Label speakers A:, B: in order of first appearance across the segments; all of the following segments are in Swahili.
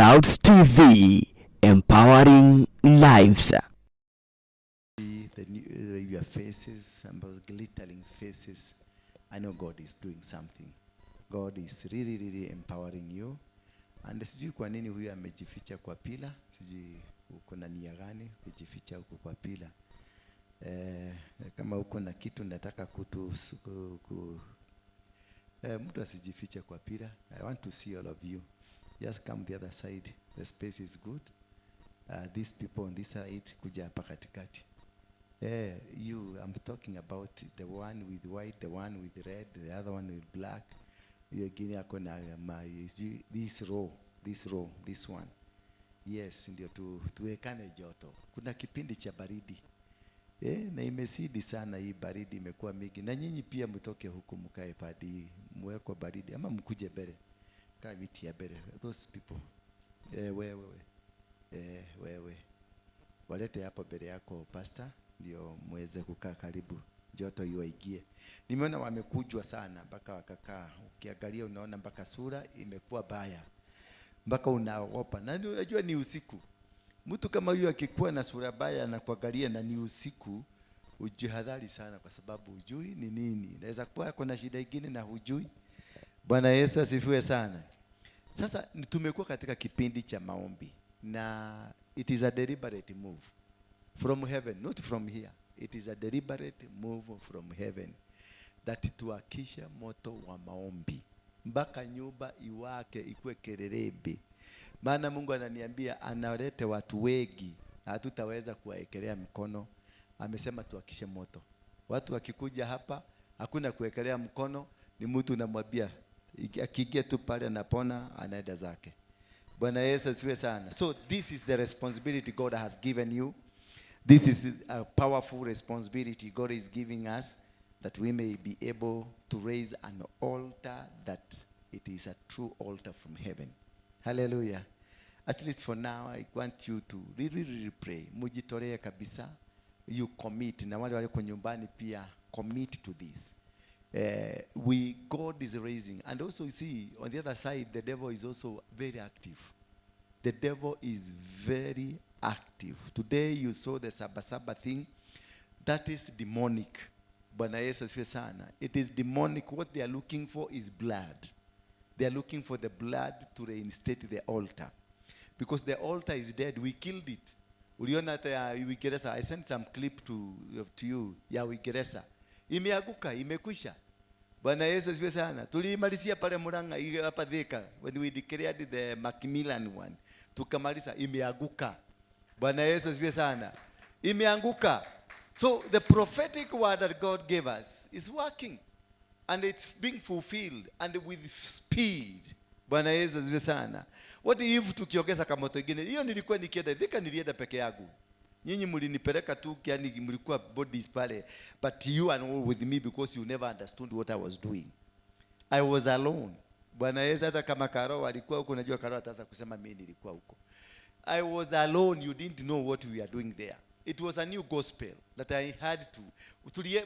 A: Clouds TV, empowering lives.
B: Your faces, glittering faces. I know God is doing something. God is really empowering you. And sijui kwa nini huyu amejificha kwa pila. Sijui uko na nia gani kujificha huko kwa pila. Kama uko na kitu nataka mtu asijifiche kwa pila. I want to see all of you. Just come the other side. The space is good. These people on this side kuja hapa katikati. I'm talking about the one with white, the one with red, the other one with black. This one. Yes, ndio tuwekane joto. Kuna kipindi cha baridi. Na imesidi sana hii baridi imekuwa mingi. Na nyinyi pia mtoke huku mkae padi muwekwe baridi ama mkuje bere. Kaa viti ya bere. Those people. Wewe. Walete hapo bere yako pastor. Ndio muweze kukaa karibu joto iwaingie. Nimeona wamekujwa sana mpaka wakakaa. Ukiangalia unaona mpaka sura imekuwa baya. Mpaka unaogopa. Na unajua ni usiku. Mtu kama huyu akikuwa na sura baya na kuangalia na ni usiku, ujihadhari sana kwa sababu hujui ni nini. Inaweza kuwa kuna shida nyingine na hujui. Bwana Yesu asifiwe sana. Sasa tumekuwa katika kipindi cha maombi na it is a deliberate move from heaven, not from here. It is a deliberate move from heaven that tuakisha moto wa maombi mpaka nyumba iwake ikue kelelebe. Maana Mungu ananiambia analete watu wengi, hatutaweza kuwaekelea mkono. Amesema tuakishe moto. Watu wakikuja hapa hakuna kuekelea mkono, ni mtu unamwambia akiingia tu pale anapona anaenda zake. Bwana Yesu asifiwe sana. So this is the responsibility God has given you. This is a powerful responsibility God is giving us, that we may be able to raise an altar that it is a true altar from heaven. Hallelujah. At least for now, I want you to really pray. Mujitolee kabisa. You commit. Na wale wale nyumbani pia commit to this. God is raising. And also you see, on the other side, the devil is also very active. The devil is very active. Today you saw the Sabasaba thing. That is demonic. Bwana Yesu asifiwe sana. It is demonic. What they are looking for is blood. They are looking for the blood to reinstate the altar. Because the altar is dead. We killed it. Uliona hata Uingereza. I sent some clip to you ya Uingereza. Imeaguka, imekwisha. Bwana Yesu asifiwe sana. Tulimalizia pale Murang'a hapa Thika when we declared the Macmillan one. Tukamaliza imeaguka. Bwana Yesu asifiwe sana. Imeanguka. So the prophetic word that God gave us is working. And it's being fulfilled and with speed. Bwana Yesu asifiwe sana. What if tukiongeza kama moto ingine? Hiyo nilikuwa nikienda Thika, nilienda peke yangu. Nyinyi mlinipeleka tu yani mlikuwa bodies pale, but you are all with me because you never understood what I was doing. I was alone. Bwana Yesu, hata kama Karo alikuwa huko, unajua Karo ataanza kusema mimi nilikuwa huko. I was alone. You didn't know what we are doing there. It was a new gospel that I had to.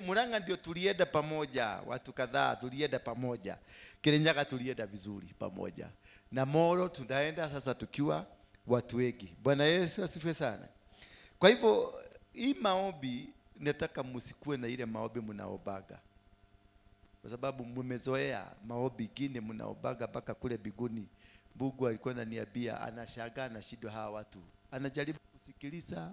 B: Murang'a ndio tulienda pamoja, watu kadhaa tulienda pamoja. Kirinyaga tulienda vizuri pamoja. Na Moro tunaenda sasa tukiwa watu wengi. Bwana Yesu asifiwe sana. Kwa hivyo hii maombi nataka msikue na ile maombi mnaobaga. Kwa sababu mmezoea maombi gine mnaobaga mpaka kule biguni. Mungu alikuwa ananiambia anashangaa na shida hawa watu. Anajaribu kusikiliza,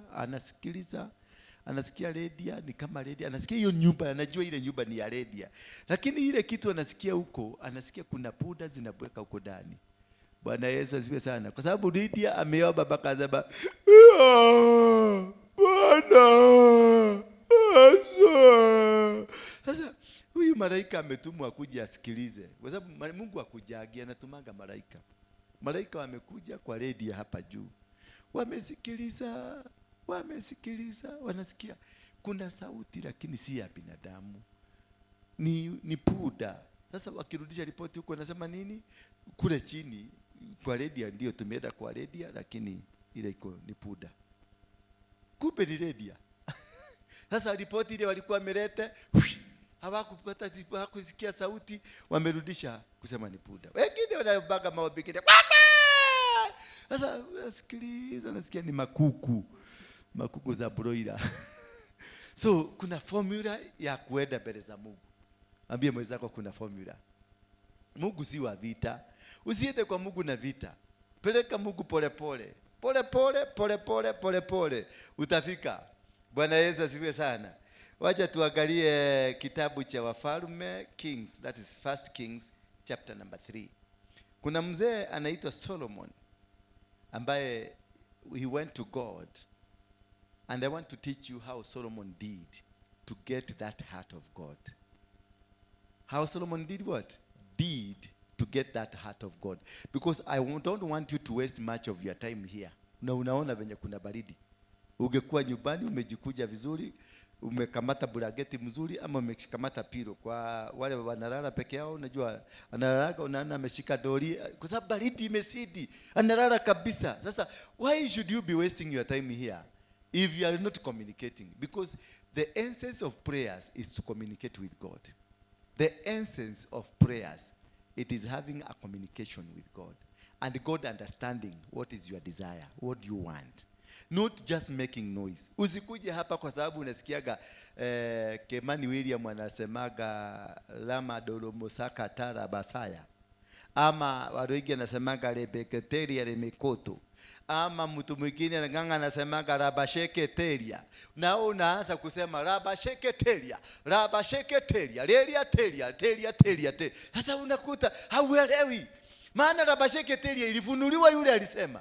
B: anasikia radio ni kama radio, anasikia hiyo nyumba, anajua ile nyumba ni ya radio. Lakini ile kitu anasikia huko, anasikia kuna puda zinabweka huko ndani. Bwana Yesu asifiwe sana. Kwa sababu Lydia ameomba mpaka asema, Bwana sasa huyu malaika ametumwa akuje asikilize. Kwa sababu Mungu hakujagia, anatumanga malaika. Malaika wamekuja kwa Lydia hapa juu. Wamesikiliza, wanasikia kuna sauti lakini si ya binadamu. Ni puda. Sasa wakirudisha ripoti huko wanasema nini? Kule chini kwa Lydia ndio tumeenda kwa Lydia, lakini ile iko ni puda. Kumbe ni Lydia. Sasa ripoti ile walikuwa wameleta, hawakupata, hawakusikia sauti, wamerudisha kusema ni puda. Wengine wanabaga maombi kile. Sasa sikiliza, nasikia ni makuku za broiler. So kuna formula ya kuenda mbele za Mungu. Ambie mwenzako kuna formula. Mungu si wa vita. Usiende kwa Mungu na vita. Peleka Mungu pole pole. Pole pole. Utafika. Bwana Yesu asifiwe sana. Wacha tuangalie kitabu cha Wafalme, Kings, that is 1 Kings chapter number 3. Kuna mzee anaitwa Solomon ambaye he went to God, and I want to teach you how Solomon did to get that heart of God. How Solomon did what? Did to get that heart of God. Because I don't want you to waste much of your time here. Na unaona venye kuna baridi. Ungekuwa nyumbani umejikuja vizuri, umekamata bulageti mzuri ama umekamata pilo. Kwa wale wanalala peke yao, unajua analala unaona ameshika dori kwa sababu baridi imesidi, analala kabisa. Sasa why should you be wasting your time here if you are not communicating? Because the essence of prayers is to communicate with God. The essence of prayers, it is having a communication with God, and God understanding what is your desire, what you want. Not just making noise. Usikuje hapa kwa sababu unasikiaga Kemani William anasemaga lama dolomosaka tara basaya, ama Waruinge anasemaga rebeketeria remekoto, ama mtu mwingine anasemaga rabasheketeria. Nao unaanza kusema rabasheketeria teria. Sasa unakuta hauelewi maana rabasheketeria ilifunuliwa yule alisema.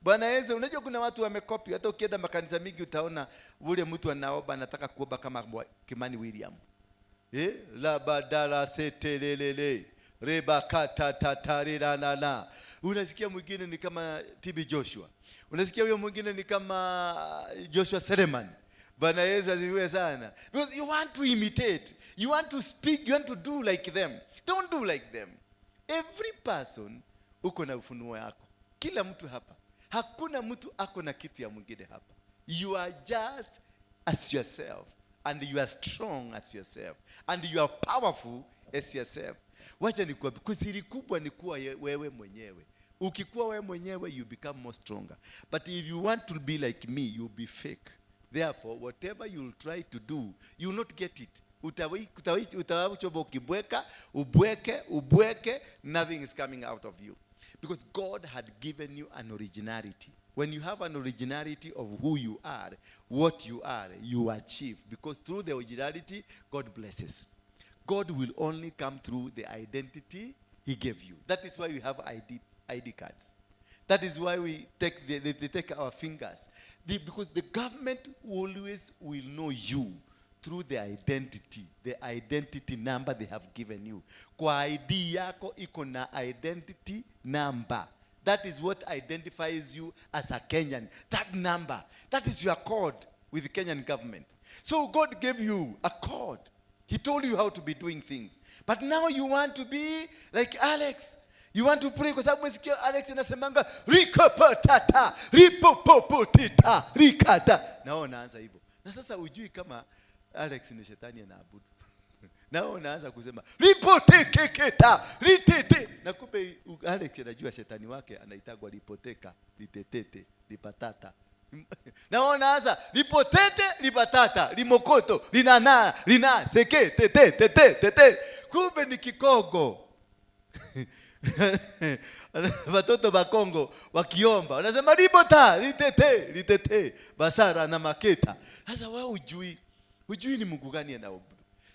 B: Bwana Yesu, unajua kuna watu wamekopi. Hata ukienda makanisa mingi utaona ule mtu anaomba, anataka kuomba kama Kemani William. La badala setelelele rebakata tatarirana. Unasikia mwingine ni kama TB Joshua. Unasikia huyo mwingine ni kama Joshua Seremani. Bwana Yesu asifiwe sana. Because you want to imitate, you want to speak, you want to do like them. Don't do like them. Every person uko na ufunuo yako. Kila mtu hapa. Hakuna mtu ako na kitu ya mwingine hapa. You are just as yourself, and you are strong as yourself, and you are powerful as yourself. Wacha nikuambie, kusiri kubwa ni kuwa wewe mwenyewe. Ukikuwa wewe mwenyewe, you become more stronger. But if you want to be like me, you'll be fake. Therefore, whatever you'll try to do, you'll not get it. Utawachoba ukibweka, ubweke, nothing is coming out of you. Because God had given you an originality. When you have an originality of who you are, what you are, you achieve. Because through the originality, God blesses. God will only come through the identity He gave you. That is why we have ID cards. That is why we take they take our fingers. Because the government always will know you through the identity number they have given you. Kwa ID yako iko na identity number. That is what identifies you as a Kenyan. That number, that is your code with the Kenyan government. So God gave you a code. He told you how to be doing things. But now you want to be like Alex. You want to pray kwa sababu msikia Alex anasemanga rikopotata, ripopopotita, rikata. Nao unaanza hivyo. Na sasa ujui kama Alex ni shetani anaabudu. Nao unaanza kusema ripotekeketa, ritete. Na kumbe Alex anajua shetani wake anaitagwa ripoteka, ritetete, ripatata. Nao unaanza ripotete, ripatata, rimokoto, rina, seke, tete. Kumbe ni kikogo. Watoto wa Kongo wakiomba wanasema ribota, ritete, basara na maketa. Sasa wao hujui ni Mungu gani anaabudu.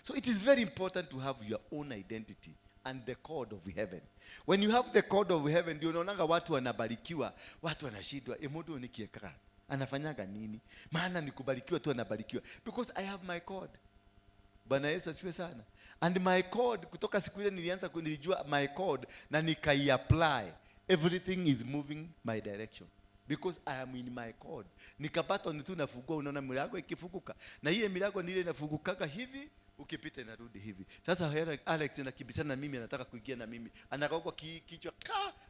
B: So it is very important to have your own identity and the code of heaven. When you have the code of heaven, ndio unaona watu wanabarikiwa, watu wanashindwa. Emodo nikieka anafanyaga nini? Maana nikubarikiwa tu anabarikiwa. Because I have my code. Bwana Yesu asifiwe sana. And my code, kutoka siku ile nilijua my code na nikai-apply. Everything is moving my direction. Because I am in my code. Nikapata ni tu nafungua, unaona milango ikifunguka. Na hiyo milango ni ile inafungukaga hivi, ukipita inarudi hivi. Sasa Alex anakibisana na mimi, anataka kuingia na mimi. Anakauka kichwa,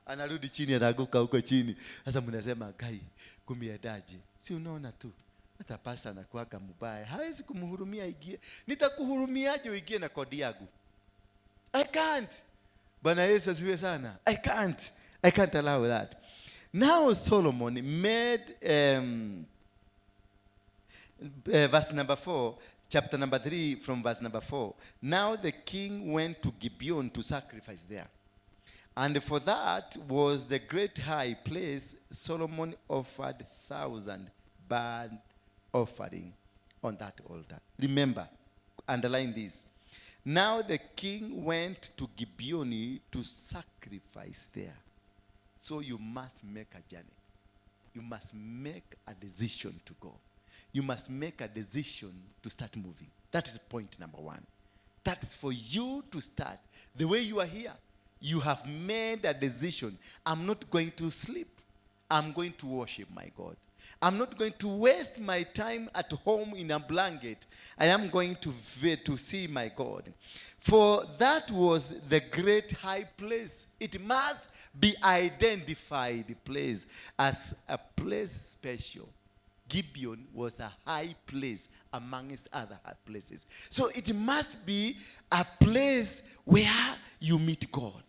B: anarudi chini, anaanguka huko chini. Sasa mnasema gai, kumiedaje? Si unaona tu. Hata pasa anakuaga mbaya. Hawezi kumhurumia ingie. Nitakuhurumiaje uingie na kodi yangu? I can't. Bwana Yesu asifiwe sana. I can't allow that. Now Solomon made, verse number 4, chapter number 3 from verse number 4. Now the king went to Gibeon to sacrifice there. And for that was the great high place. Solomon offered 1,000 burnt offering on that altar. Remember, underline this. Now the king went to Gibeon to sacrifice there. So you must make a journey. You must make a decision to go. You must make a decision to start moving. That is point number 1. That is for you to start. The way you are here, you have made a decision. I'm not going to sleep. I'm going to worship my God. I'm not going to waste my time at home in a blanket. I am going to see my God. For that was the great high place. It must be identified place as a place special. Gibeon was a high place amongst other high places. So it must be a place where you meet God.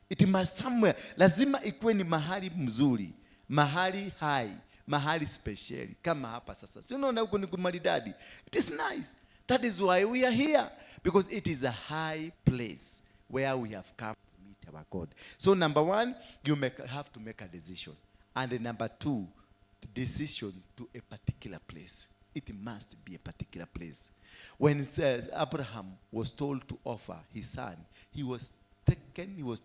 B: It must somewhere. Lazima ikuwe ni mahali mzuri, mahali high, mahali special. Kama hapa sasa. Si unaona huko ni kumaridadi. It is nice. That is why we are here. Because it is a high place where we have come to meet our God. So number 1, you have to make a decision. And number 2, decision to a particular place. It must be a particular place. When Abraham was told to offer his son, he was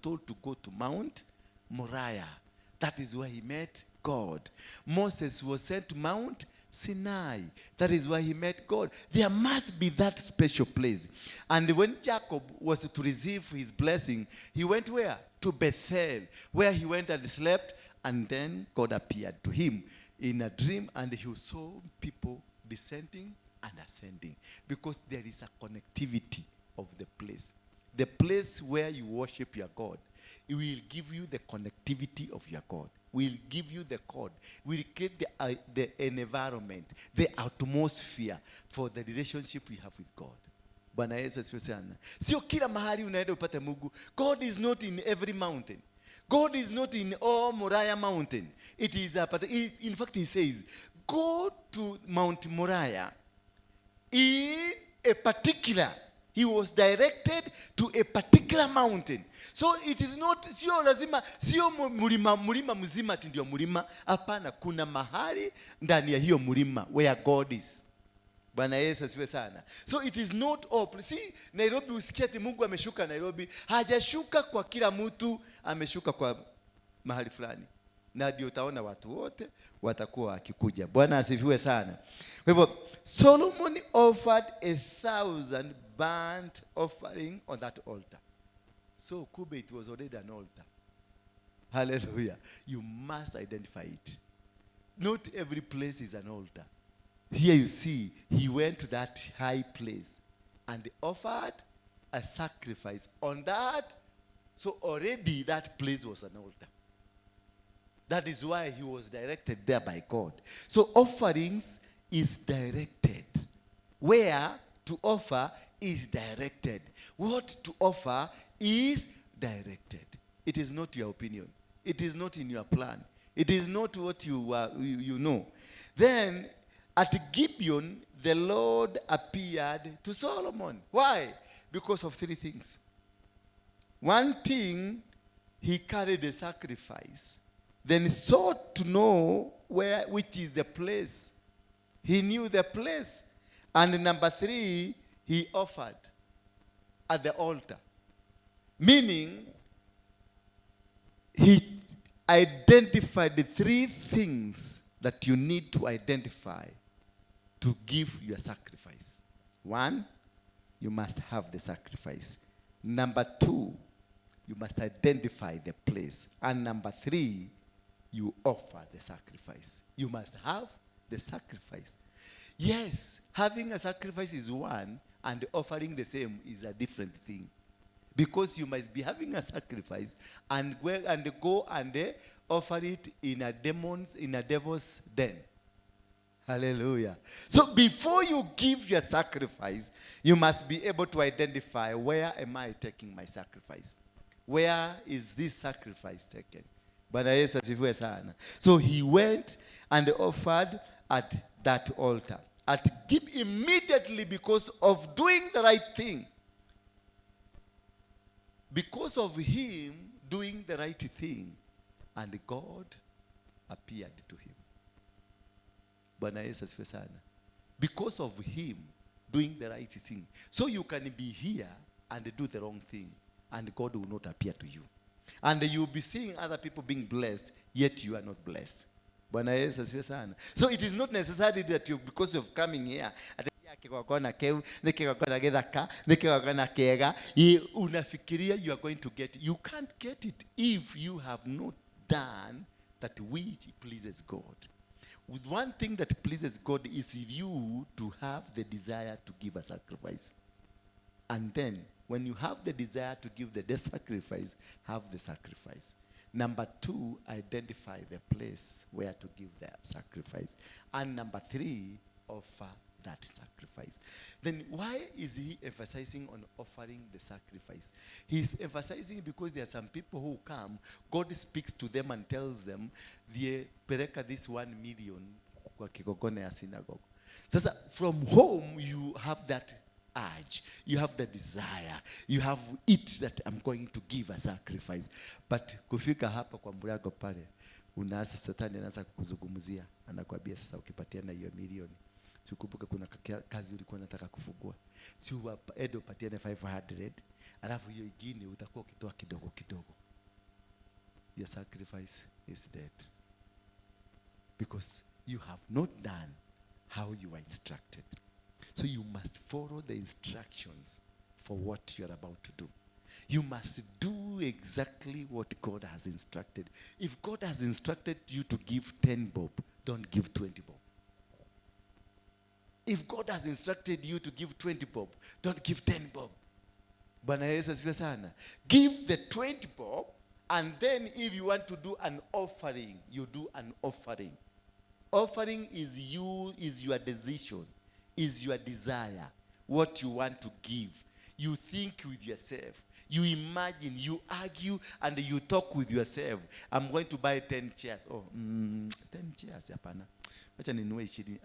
B: told to go to Mount Moriah. That is where he met God. Moses was sent to Mount Sinai. That is where he met God. There must be that special place. And when Jacob was to receive his blessing, he went where? To Bethel, where he went and slept, and then God appeared to him in a dream, and he saw people descending and ascending, because there is a connectivity of the place. The place where you worship your God, it will give you the connectivity of your God. Will give you the code. Will create the environment, the atmosphere for the relationship we have with God. Bwana Yesu asifiwe sana. Sio kila mahali unaenda upate Mungu. God is not in every mountain. God is not in all Moriah mountain. It is in fact he says, go to Mount Moriah in a particular. He was directed to a particular mountain. So it is not, sio lazima, sio mulima mzima ndio mulima. Hapana, kuna mahali ndani ya hiyo mulima where God is. Bwana Yesu asifiwe sana. So it is not all. See, Nairobi usikie ati Mungu ameshuka Nairobi. Hajashuka kwa kila mtu, ameshuka kwa mahali fulani. Na ndio utaona watu wote watakuwa wakikuja. Bwana asifiwe sana. Kwa hivyo Solomon offered 1,000 burnt offering on that altar. So Kube, it was already an altar. Hallelujah. You must identify it. Not every place is an altar. Here you see, he went to that high place and offered a sacrifice on that. So already that place was an altar. That is why he was directed there by God. So offerings is directed. Where to offer is directed. What to offer is directed. It is not your opinion. It is not in your plan. It is not what you know. Then at Gibeon, the Lord appeared to Solomon. Why? Because of 3 things. One thing, he carried a sacrifice. Then sought to know which is the place. He knew the place. And number 3, he offered at the altar. Meaning, he identified the 3 things that you need to identify to give your sacrifice. 1, you must have the sacrifice. Number 2, you must identify the place. And number 3, you offer the sacrifice. You must have the sacrifice. Yes, having a sacrifice is one, and offering the same is a different thing. Because you must be having a sacrifice and go and offer it in a devil's den. Hallelujah. So before you give your sacrifice, you must be able to identify, where am I taking my sacrifice? Where is this sacrifice taken? Bwana Yesu asifiwe sana. So he went and offered at that altar. At give immediately, because of doing the right thing. Because of him doing the right thing, and God appeared to him. Bwana Yesu asifiwe sana. Because of him doing the right thing. So you can be here and do the wrong thing, and God will not appear to you. And you'll be seeing other people being blessed, yet you are not blessed. Bwana Yesu asifiwe sana. So it is not necessary that you, because of coming here, unafikiria you are going to get it. You can't get it if you have not done that which pleases God. With one thing that pleases God is you to have the desire to give a sacrifice. And then, when you have the desire to give the sacrifice, have the sacrifice. Number 2, identify the place where to give the sacrifice. And number 3, offer that sacrifice. Then why is he emphasizing on offering the sacrifice? He's emphasizing because there are some people who come, God speaks to them and tells them, pereka this 1 million kwa kikogone ya synagogue. Sasa from home you have that urge, you have the desire, you have it that I'm going to give a sacrifice. But kufika hapa kwa mlango pale, unaanza Satani anaanza kukuzungumzia, anakuambia sasa ukipatiana hiyo milioni, sikumbuka kuna kazi ulikuwa unataka kufungua, si edo patiane 500, alafu hiyo ingine utakuwa ukitoa kidogo kidogo. Your sacrifice is dead, because you have not done how you are instructed. So you must follow the instructions for what you are about to do. You must do exactly what God has instructed. If God has instructed you to give 10 bob, don't give 20 bob. If God has instructed you to give 20 bob, don't give 10 bob. Bwana Yesu asifiwe sana. Give the 20 bob, and then if you want to do an offering, you do an offering. Offering is your decision, is your desire, what you want to give. You think with yourself. You imagine, you argue, and you talk with yourself. I'm going to buy 10 chairs. 10 chairs, yapana. Wacha ninunue 20.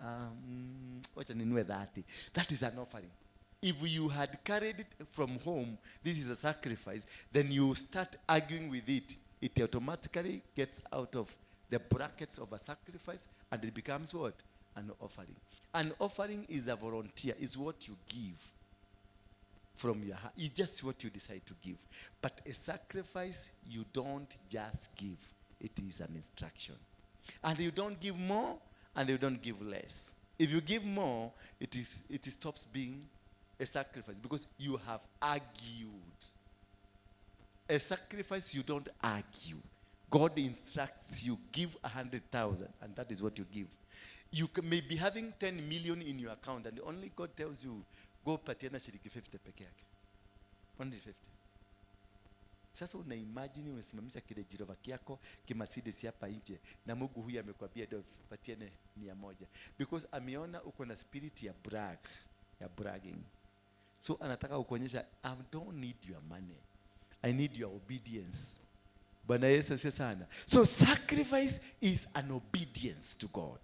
B: Wacha ninunue 30. That is an offering. If you had carried it from home, this is a sacrifice, then you start arguing with it. It automatically gets out of the brackets of a sacrifice, and it becomes what? An offering. An offering is a volunteer, is what you give from your heart. It's just what you decide to give. But a sacrifice, you don't just give. It is an instruction. And you don't give more, and you don't give less. If you give more, it stops being a sacrifice, because you have argued. A sacrifice, you don't argue. God instructs you, give 100,000, and that is what you give. You may be having 10 million in your account, and only God tells you, go patiana shilingi 50 peke yake. Only 50. Sasa unaimagine umesimamisha kile jirova kiako kimasidesi hapa nje, na Mungu huyu amekwambia ndio patiane 100, because ameona uko na spirit ya bragging. So anataka ukuonyesha, I don't need your money, I need your obedience. Bwana Yesu asifiwe sana. So sacrifice is an obedience to God.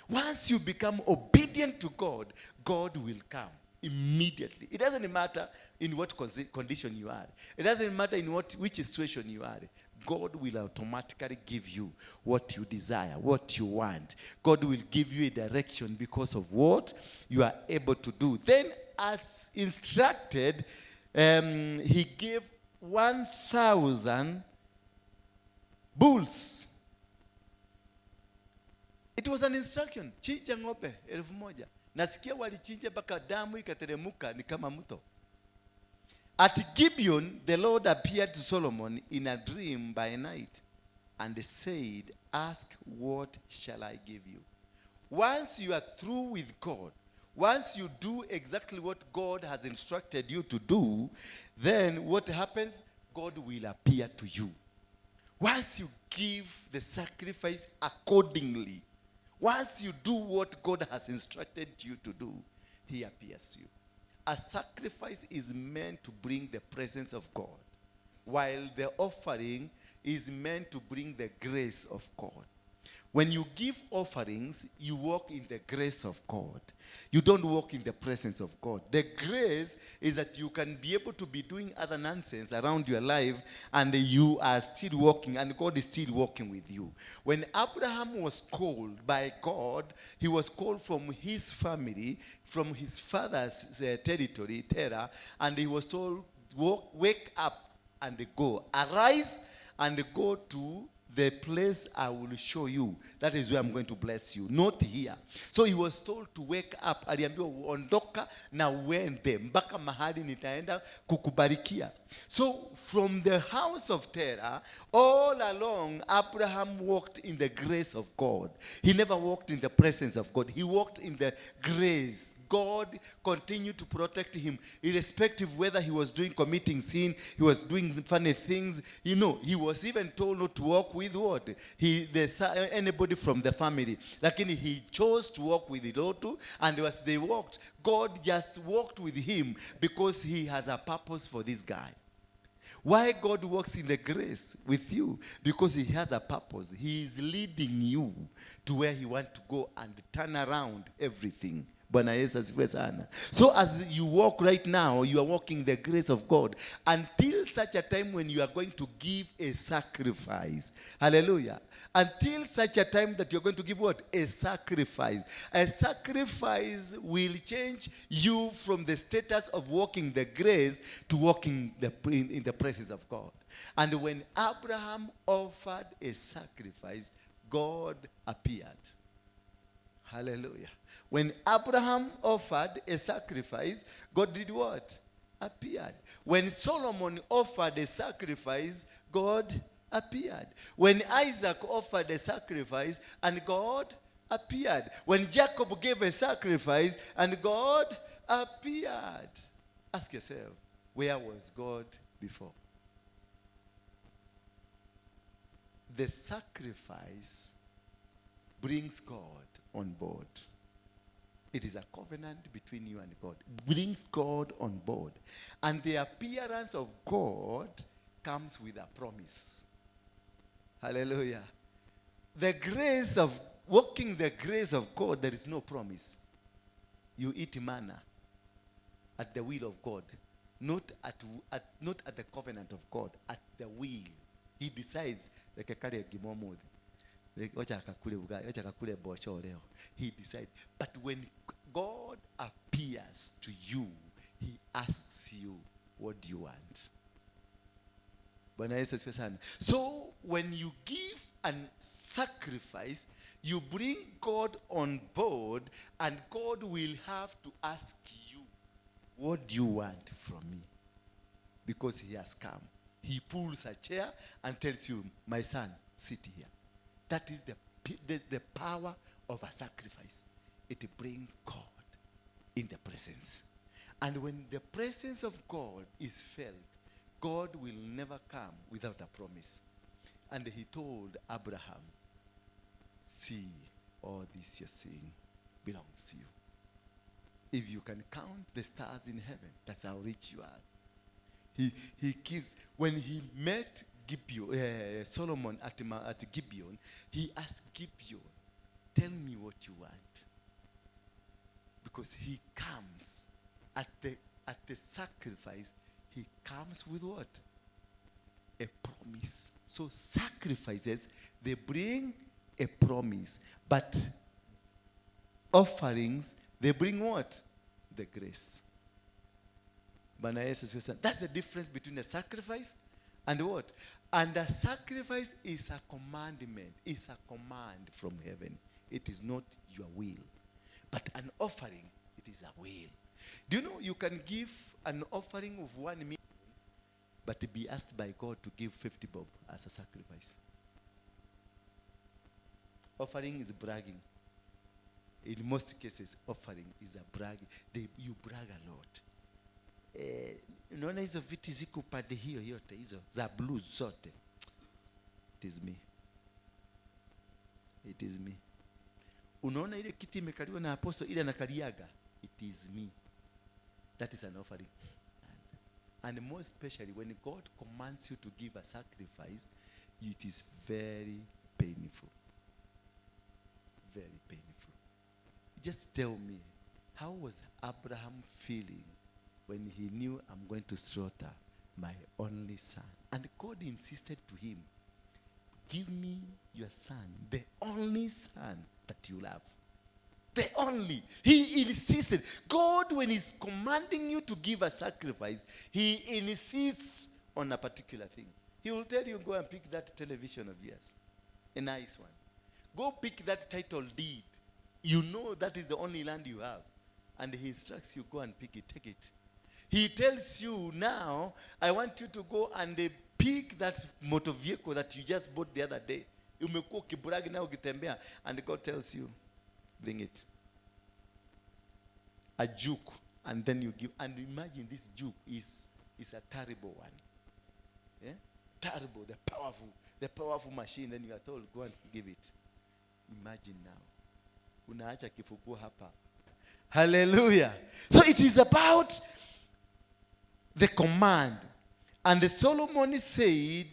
B: Once you become obedient to God, God will come immediately. It doesn't matter in what condition you are. It doesn't matter in which situation you are. God will automatically give you what you desire, what you want. God will give you a direction because of what you are able to do. Then, as instructed, he gave 1,000 bulls. It was an instruction. Chinja ng'ombe 1,000. Nasikia walichinja mpaka damu ikateremuka ni kama mto. At Gibeon, the Lord appeared to Solomon in a dream by night and said, ask, what shall I give you? Once you are through with God, once you do exactly what God has instructed you to do, then what happens? God will appear to you. Once you give the sacrifice accordingly, once you do what God has instructed you to do, he appears to you. A sacrifice is meant to bring the presence of God, while the offering is meant to bring the grace of God. When you give offerings, you walk in the grace of God. You don't walk in the presence of God. The grace is that you can be able to be doing other nonsense around your life and you are still walking and God is still walking with you. When Abraham was called by God, he was called from his family, from his father's territory, Terah, and he was told, wake up and go. Arise and go to the place I will show you. That is where I'm going to bless you. Not here. So he was told to wake up. Aliambiwa ondoka na uende mpaka mahali nitaenda kukubarikia. So from the house of Terah, all along Abraham walked in the grace of God. He never walked in the presence of God. He walked in the grace. God continued to protect him, irrespective whether he was committing sin, he was doing funny things. You know, he was even told not to walk with what? Anybody from the family. Lakini he chose to walk with Lot, and as they walked, God just walked with him because he has a purpose for this guy. Why God works in the grace with you? Because he has a purpose. He is leading you to where he wants to go and turn around everything. Bwana Yesu asifiwe sana. So as you walk right now, you are walking the grace of God until such a time when you are going to give a sacrifice. Hallelujah. Until such a time that you're going to give what? A sacrifice. A sacrifice will change you from the status of walking the grace to walking in the presence of God. And when Abraham offered a sacrifice, God appeared. Hallelujah. When Abraham offered a sacrifice, God did what? Appeared. When Solomon offered a sacrifice, God appeared. When Isaac offered a sacrifice, and God appeared. When Jacob gave a sacrifice, and God appeared. Ask yourself, where was God before? The sacrifice brings God on board. It is a covenant between you and God. Brings God on board. And the appearance of God comes with a promise. Hallelujah. The grace of walking the grace of God, there is no promise. You eat manna at the will of God, not at the covenant of God, at the will. He decides like a carrier gimomo. He decides. But when God appears to you, he asks you, what do you want? So when you give a sacrifice, you bring God on board, and God will have to ask you, what do you want from me? Because he has come. He pulls a chair and tells you, my son, sit here. That is the power of a sacrifice. It brings God in the presence. And when the presence of God is felt, God will never come without a promise. And he told Abraham, see, all this you're seeing belongs to you. If you can count the stars in heaven, that's how rich you are. He gives, when he met Solomon at Gibeon, he asked Gibeon, tell me what you want. Because he comes at the sacrifice, he comes with what? A promise. So sacrifices, they bring a promise. But offerings, they bring what? The grace. That's the difference between a sacrifice and what? And a sacrifice is a commandment. It's a command from heaven. It is not your will. But an offering, it is a will. Do you know you can give an offering of 1 million, but be asked by God to give 50 bob as a sacrifice? Offering is bragging. In most cases, offering is a bragging. You brag a lot. Unaona hizo viti ziko pande hiyo yote hizo za blue zote. It is me. It is me. Unaona ile kiti imekaliwa na apostle ile anakaliaga. It is me. That is an offering. And more especially when God commands you to give a sacrifice, it is very painful. Very painful. Just tell me, how was Abraham feeling when he knew, I'm going to slaughter my only son? And God insisted to him, give me your son, the only son that you love. The only. He insisted. God, when he's commanding you to give a sacrifice, he insists on a particular thing. He will tell you, go and pick that television of yours. A nice one. Go pick that title deed. You know that is the only land you have. And he instructs you, go and pick it, take it. He tells you, now, I want you to go and pick that motor vehicle that you just bought the other day. And God tells you, bring it. A juke. And then you give. And imagine this juke is a terrible one. Yeah? Terrible, the powerful machine. Then you are told, go and give it. Imagine now. Unaacha kifuku hapa. Hallelujah. So it is about the command. And Solomon said,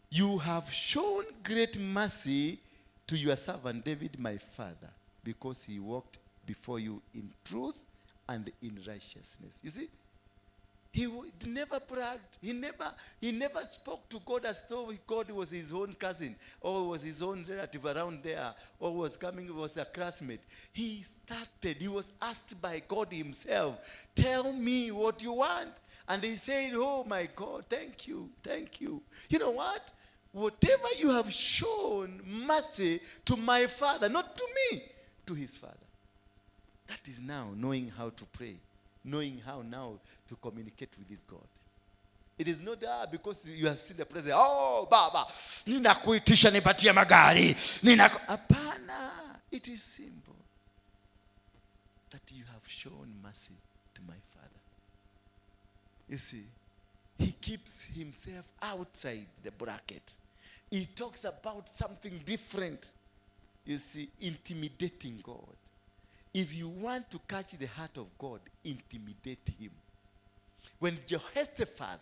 B: you have shown great mercy to your servant David, my father, because he walked before you in truth and in righteousness. You see, he never bragged. He never spoke to God as though God was his own cousin or was his own relative around there or was a classmate. He was asked by God himself, tell me what you want. And he said, oh my God, thank you. You know what? Whatever you have shown mercy to my father, not to me, to his father. That is now knowing how to pray, knowing how now to communicate with this God. It is not because you have seen the president, oh, Baba, ninakuitisha nipatie magari. Apana. It is simple. That you have shown mercy to my father. You see, he keeps himself outside the bracket. He talks about something different. You see, intimidating God. If you want to catch the heart of God, intimidate him. When Jehoshaphat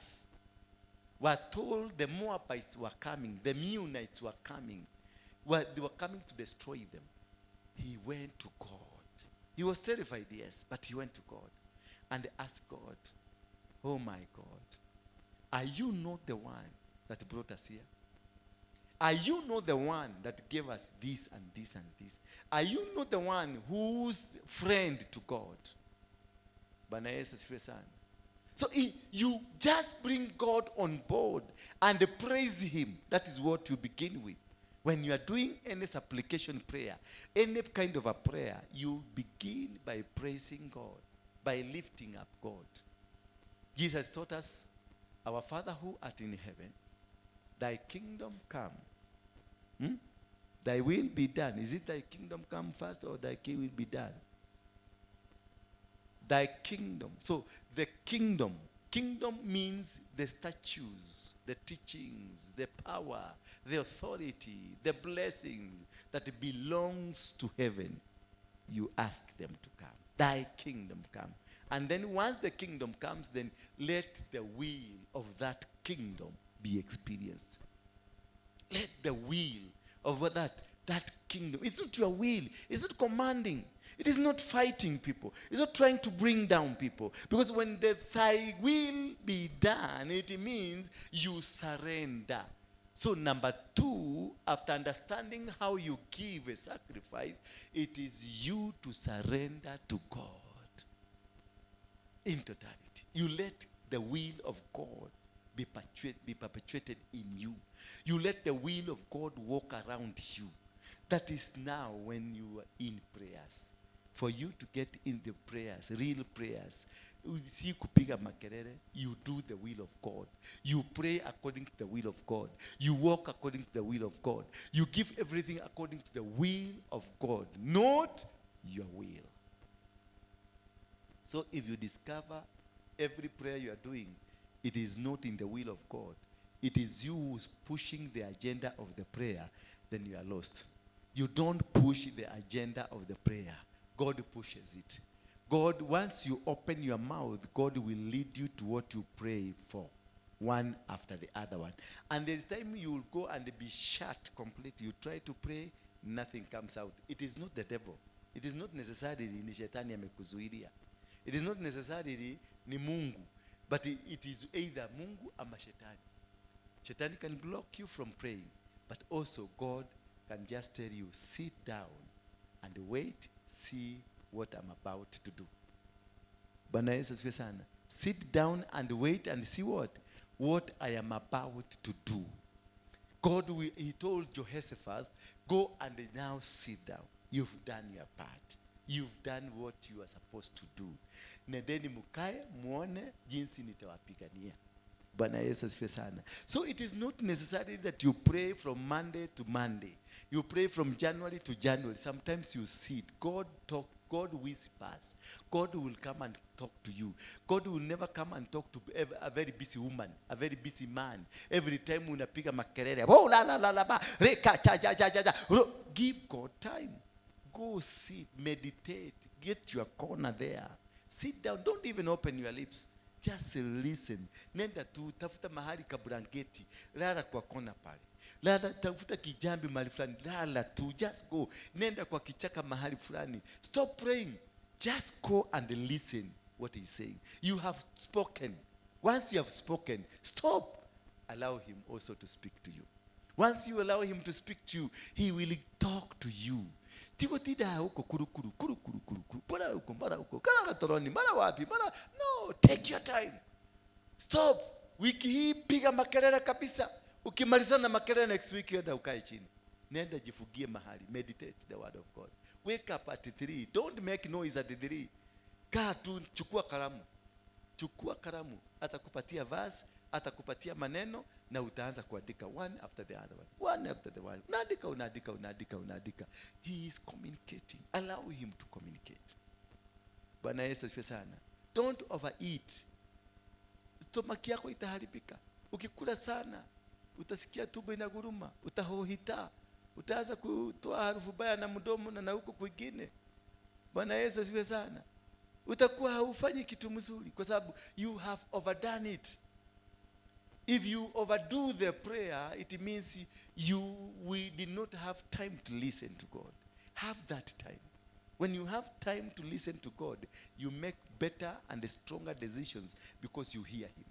B: were told the Moabites were coming, the Meunites were coming, they were coming to destroy them, he went to God. He was terrified, yes, but he went to God and asked God, oh my God, are you not the one that brought us here? Are you not the one that gave us this and this and this? Are you not the one who's friend to God? So you just bring God on board and praise him. That is what you begin with. When you are doing any supplication prayer, any kind of a prayer, you begin by praising God, by lifting up God. Jesus taught us, our Father who art in heaven, thy kingdom come. Thy will be done. Is it thy kingdom come first or thy will be done? Thy kingdom. So the kingdom means the statutes, the teachings, the power, the authority, the blessings that belongs to heaven. You ask them to come. Thy kingdom come. And then once the kingdom comes, then let the will of that kingdom be experienced. Let the will of that kingdom. It's not your will. It's not commanding. It is not fighting people. It's not trying to bring down people. Because when thy will be done, it means you surrender. So number 2, after understanding how you give a sacrifice, it is you to surrender to God in totality. You let the will of God be perpetuated in you. You let the will of God walk around you. That is now when you are in prayers. For you to get in the prayers, real prayers, si kupiga makelele, you do the will of God. You pray according to the will of God. You walk according to the will of God. You give everything according to the will of God, not your will. So if you discover every prayer you are doing, it is not in the will of God, it is you who's pushing the agenda of the prayer, then you are lost. You don't push the agenda of the prayer. God pushes it. God, once you open your mouth, God will lead you to what you pray for. one after the other one. And there's time you will go and be shut completely. You try to pray, nothing comes out. It is not the devil. It is not necessarily ni shetani amekuzuilia. It is not necessarily ni Mungu. But it is either Mungu ama shetani. Shetani can block you from praying. But also God can just tell you, sit down and wait, see what I'm about to do. Bwana Yesu asifiwe sana. Sit down and wait and see what I am about to do. God, he told Jehoshaphat, go and now sit down. You've done your part. You've done what you are supposed to do. Nendeni mukae muone jinsi nitawapigania. Bwana Yesu asifiwe sana. So it is not necessary that you pray from Monday to Monday. You pray from January to January. Sometimes you sit. God whispers. God will come and talk to you. God will never come and talk to a very busy woman, a very busy man. Every time unapiga makelele, oh la la la la ba, reka cha cha cha cha. Give God time. Go sit, meditate, get your corner there. Sit down, don't even open your lips. Just listen. Nenda tu, tafuta mahali ka blanketi, lala kwa kona pale. Lala, tafuta kijambi mahali fulani, lala tu, just go. Nenda kwa kichaka mahali fulani. Stop praying. Just go and listen what he's saying. You have spoken. Once you have spoken, stop. Allow him also to speak to you. Once you allow him to speak to you, he will talk to you. Tiko tida huko kuru. Bora huko. Kana toroni, mara wapi, mara. No, take your time. Stop. Wiki hii piga makelele kabisa. Ukimalizana makelele next week yenda ukae chini. Nenda jifugie mahali. Meditate the word of God. Wake up at 3. Don't make noise at 3. Kaa tu, chukua kalamu. Atakupatia verse, atakupatia maneno na utaanza kuandika one after the other one. One after the one. Unaandika. He is communicating. Allow him to communicate. Bwana Yesu asifiwe sana. Don't overeat. Stomach yako itaharibika. Ukikula sana, utasikia tumbo inaguruma, utahohita, utaanza kutoa harufu baya na mdomo na huko kwingine. Bwana Yesu asifiwe sana. Utakuwa haufanyi kitu mzuri kwa sababu you have overdone it. If you overdo the prayer, it means we did not have time to listen to God. Have that time. When you have time to listen to God, you make better and stronger decisions because you hear him.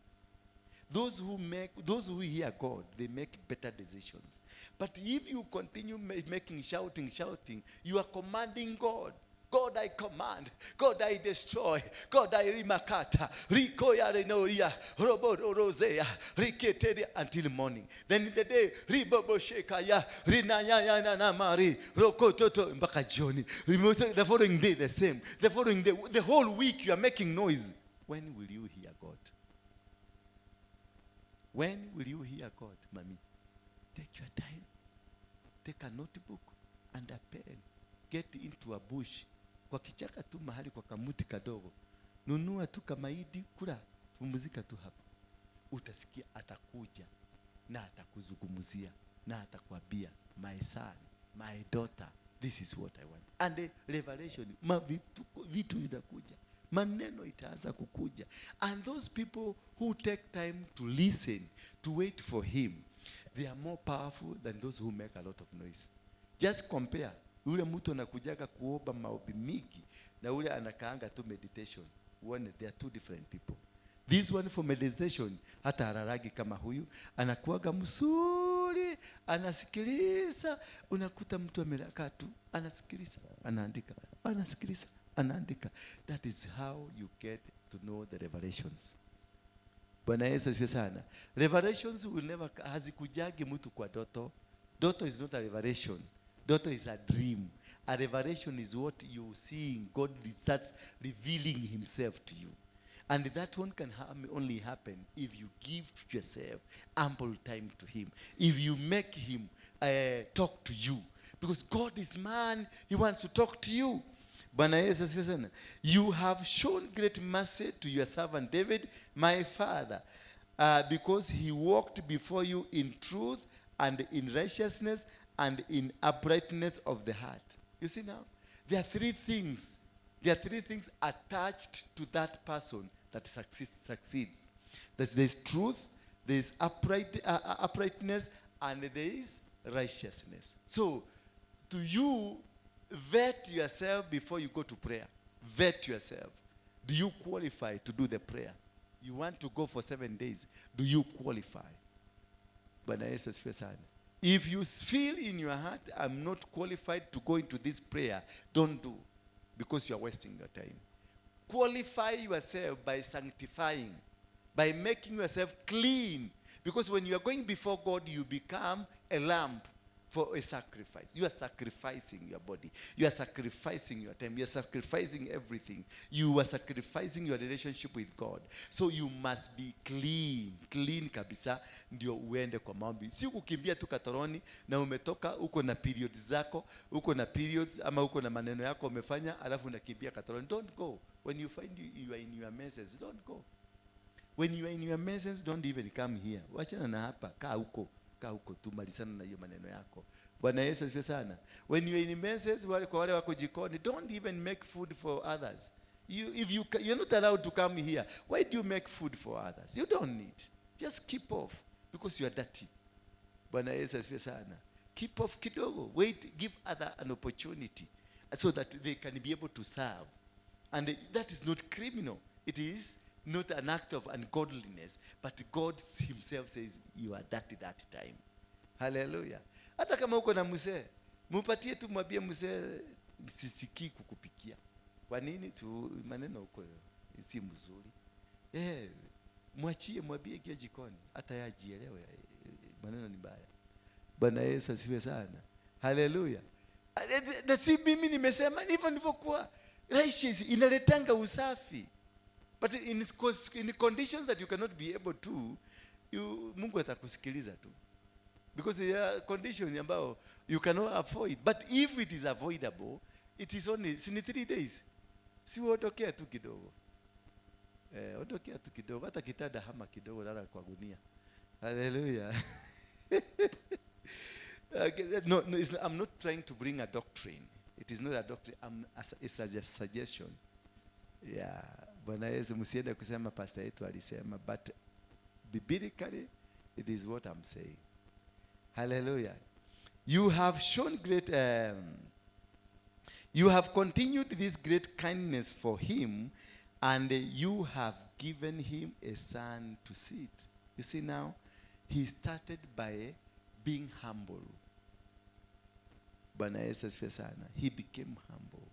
B: Those who hear God, they make better decisions. But if you continue making shouting, you are commanding God. God, I command. God, I destroy. God, I rimakata. Rikoya renoia. Robo rosea. Riketeria until morning. Then in the day, ribobo shekaya. Rinaya na mari. Rokototo mpaka jioni. The following day the same. The following day, the whole week you are making noise. When will you hear God? When will you hear God, mommy? Take your time. Take a notebook and a pen. Get into a bush. Kwa kichaka tu mahali kwa kamuti kadogo. Nunua tu kamaidi, kula, pumzika tu hapo. Utasikia atakuja na atakuzungumzia na atakwambia, my son, my daughter, this is what I want. And the revelation, vitu vitakuja. Maneno itaanza kukuja. And those people who take time to listen, to wait for him, they are more powerful than those who make a lot of noise. Just compare. Ule mtu anakujaga kuomba maombi mingi na ule anakaanga tu meditation. One, they are two different people. This one for meditation, hata hararagi kama huyu, anakuaga msuri, anasikiliza, unakuta mtu amekaa tu, anasikiliza, anaandika, anasikiliza, anaandika. That is how you get to know the revelations. Bwana Yesu asifiwe sana. Revelations will never, hazikujagi mtu kwa doto. Doto is not a revelation. Doto is a dream. A revelation is what you see. God starts revealing himself to you. And that one can only happen if you give yourself ample time to him. If you make him talk to you. Because God is man, he wants to talk to you. Bwana Yesu asifiwe sana. You have shown great mercy to your servant David, my father, because he walked before you in truth and in righteousness and in uprightness of the heart. You see now, there are three things. There are three things attached to that person that succeeds. There's truth, there is uprightness, and there is righteousness. So, do you vet yourself before you go to prayer? Vet yourself. Do you qualify to do the prayer? You want to go for 7 days. Do you qualify? Bwana Yesu asifiwe sana. If you feel in your heart, I'm not qualified to go into this prayer, don't do, because you are wasting your time. Qualify yourself by sanctifying, by making yourself clean. Because when you are going before God, you become a lamb for a sacrifice. You are sacrificing your body. You are sacrificing your time. You are sacrificing everything. You are sacrificing your relationship with God. So you must be clean. Clean kabisa ndio uende kwa maombi. Si kukimbia tu katoroni na umetoka uko na periods zako, uko na periods ama uko na maneno yako umefanya alafu unakimbia katoroni. Don't go. When you find you are in your messes, don't go. When you are in your messes, don't even come here. Wachana na hapa, kaa huko tumalizana na hiyo maneno yako. Bwana Yesu asifiwe sana. When you are in messes, kwa wale wako jikoni, don't even make food for others. You're not allowed to come here. Why do you make food for others? You don't need. Just keep off because you are dirty. Bwana Yesu asifiwe sana. Keep off kidogo. Wait, give other an opportunity so that they can be able to serve. And that is not criminal. It is not an act of ungodliness, but God himself says you are dirty that time. Hallelujah. Hata kama uko na mzee, mupatie tu, mwambie mzee sisikii kukupikia. Kwa nini? Maneno uko si mzuri. Mwachie, mwambie kia jikoni, hata yajielewe maneno ni mbaya. Bwana Yesu asifiwe sana. Hallelujah. Na si mimi nimesema, hivyo ndivyo kwa righteous inaletanga usafi. But in conditions that you cannot be able to, Mungu atakusikiliza tu. Because there are conditions ambao you cannot avoid. But if it is avoidable, it is only 3 days. Si uondokea tu kidogo. Ondokea tu kidogo. Hata kitanda hama kidogo, lala kwa gunia. Hallelujah. No, I'm not trying to bring a doctrine. It is not a doctrine. It's a suggestion. Yeah. Bwana Yesu, msiende kusema pastor yetu alisema, but biblically it is what I'm saying. Hallelujah. You have shown great you have continued this great kindness for him, and you have given him a son to sit. You see now, he started by being humble. Bwana Yesu asifiwe sana. He became humble.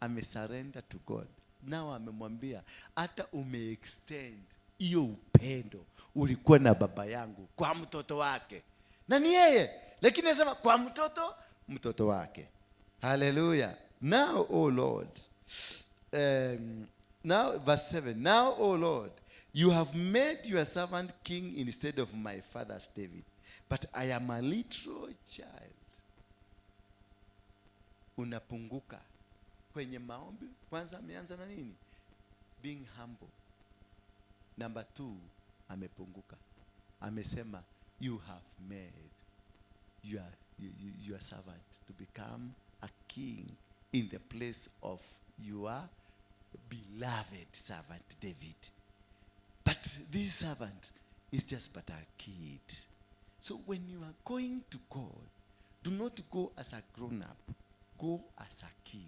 B: Amesurrender to God. Now amemwambia, hata umeextend hiyo upendo ulikuwa na baba yangu kwa mtoto wake. Na ni yeye, lakini anasema kwa mtoto wake. Hallelujah. Now, oh Lord, now verse 7. Now, oh Lord, you have made your servant king instead of my father's David, but I am a little child. Unapunguka. Kwenye maombi, kwanza ameanza na nini? Being humble. Number 2, amepunguka. Amesema, you have made your servant to become a king in the place of your beloved servant David. But this servant is just but a kid. So when you are going to God, do not go as a grown-up. Go as a kid.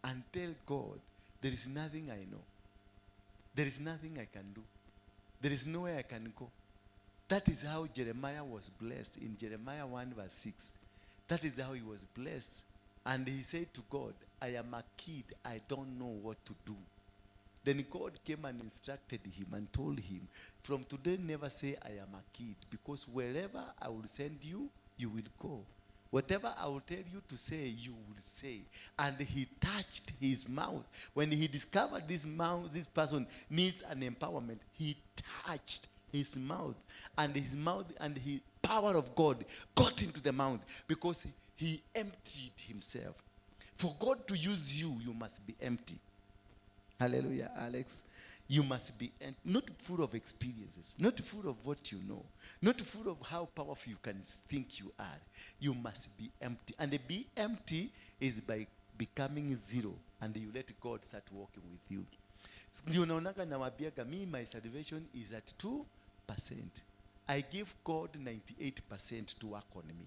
B: And tell God, there is nothing I know. There is nothing I can do. There is nowhere I can go. That is how Jeremiah was blessed in Jeremiah 1 verse 6. That is how he was blessed. And he said to God, I am a kid. I don't know what to do. Then God came and instructed him and told him, from today never say I am a kid, because wherever I will send you, you will go. Whatever I will tell you to say, you will say. And he touched his mouth. When he discovered this person needs an empowerment, he touched his mouth. And his mouth and the power of God got into the mouth, because he emptied himself. For God to use you, you must be empty. Hallelujah, Alex. You must be not full of experiences, not full of what you know, not full of how powerful you can think you are. You must be empty. And be empty is by becoming zero, and you let God start working with you. Ndio naonaga na wabiaga, me, my salvation is at 2%. I give God 98% to work on me.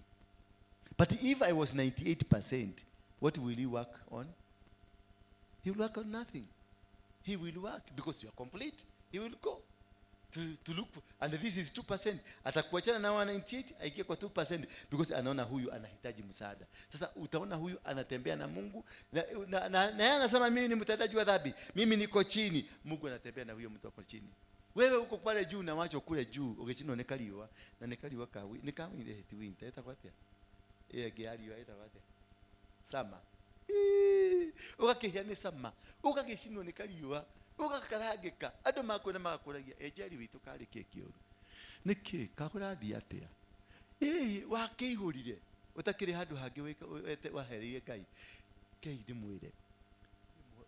B: But if I was 98%, what will he work on? He will work on nothing. He will work because you are complete. He will go to look for, and this is 2%. Atakuachana na 98, aikie kwa 2% because anaona huyu anahitaji msaada. Sasa utaona huyu anatembea na Mungu na yeye anasema mimi ni mtendaji wa dhambi. Mimi niko chini. Mungu anatembea na huyo mtu ako chini. Wewe uko pale juu na wacho kule juu, ugechino nekaliwa na nekaliwa kawi. Nikawi ile heti winter itakwate. Geali wa itakwate. Sama. Ukakihane sama. Ukakishino nekaliwa. Ugakaragika ando makona makuragia ejeri witu kari kekioru niki kakuradia atia wakeihurire utakiri handu hangi wete wahereire Ngai Ngai ndimwire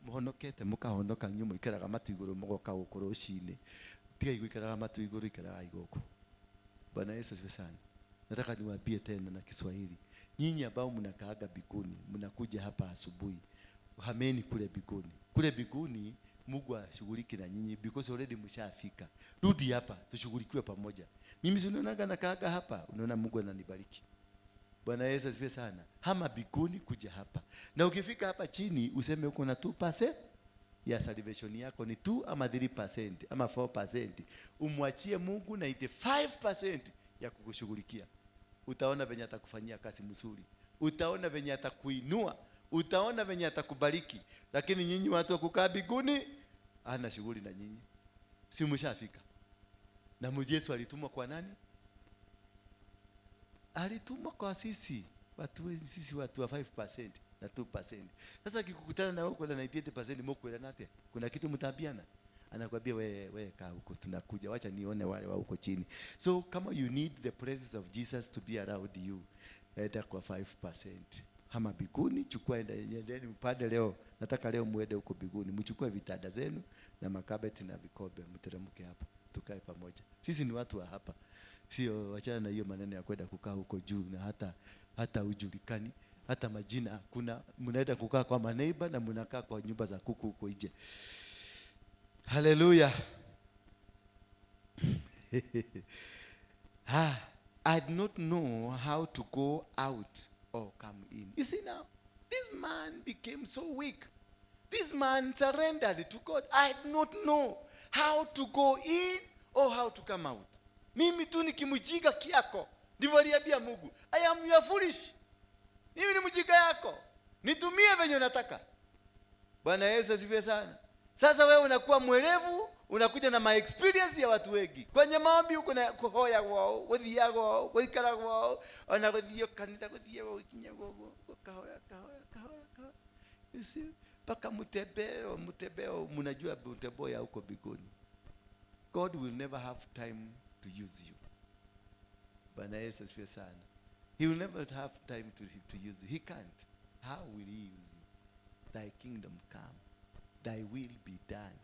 B: muhonokete mukahonoka nyumu ikaraga matu iguru mugoka gukuru cine tiga igikaraga matu iguru ikaraga igoko. Bwana Yesu asifiwe sana. Nataka niwaambie tena na Kiswahili, nyinyi ambao mnakaaga biguni, mnakuja hapa asubuhi, hameni kule biguni. Kule biguni Mungu ashughulike na nyinyi because already mshafika. Rudi hapa tushughulikiwe pamoja. Mimi sinaonaga nakaaga hapa, unaona Mungu ananibariki. Bwana Yesu asifiwe sana. Hama biguni kuja hapa. Na ukifika hapa chini useme uko na 2% ya salvation yako ni 2 ama 3% ama 4%. Umwachie Mungu 95% ya kukushughulikia. Utaona venye atakufanyia kazi mzuri. Utaona venye atakuinua. Utaona venye atakubariki. Lakini nyinyi watu wa kukaa biguni hana shughuli na nyinyi. Si mshafika. Na Yesu alitumwa kwa nani? Alitumwa kwa sisi watu wa 5% na 2%. Sasa kikukutana na huko na 98% mkoela nate. Kuna kitu mtabiana. Anakuambia wewe kaa huko tunakuja, wacha nione wale wa huko chini. So kama you need the presence of Jesus to be around you, enda kwa 5%. Hama biguni, chukua endeni upande leo. Nataka leo muende huko biguni, mchukue vitanda zenu na makabeti na vikombe, mteremke hapa. Tukae pamoja. Sisi ni watu wa hapa. Sio wachana na hiyo maneno ya kwenda kukaa huko juu na hata ujulikani, hata majina kuna mnaenda kukaa kwa maneiba na mnakaa kwa nyumba za kuku huko nje. Hallelujah. I do not know how to go out or come in. You see now, this man became so weak. This man surrendered to God. I do not know how to go in or how to come out. Mimi tu nikimjinga kiako. Ndivyo aliambia Mungu. I am your foolish. Mimi ni mjinga yako. Nitumie venye unataka. Bwana Yesu asifiwe sana. Sasa wewe unakuwa mwelevu, unakuja na my experience ya watu wengi. Kwenye maombi uko na kuhoya wao, wedhia wao, wedikara wao, anagodhio kanisa godhia wao kinya gogo, kahoya. You see, paka mutebeo mnajua mutebeo ya huko biguni. God will never have time to use you. Bwana Yesu asifiwe sana. He will never have time to use you. He can't. How will he use you? Thy kingdom come. Thy will be done.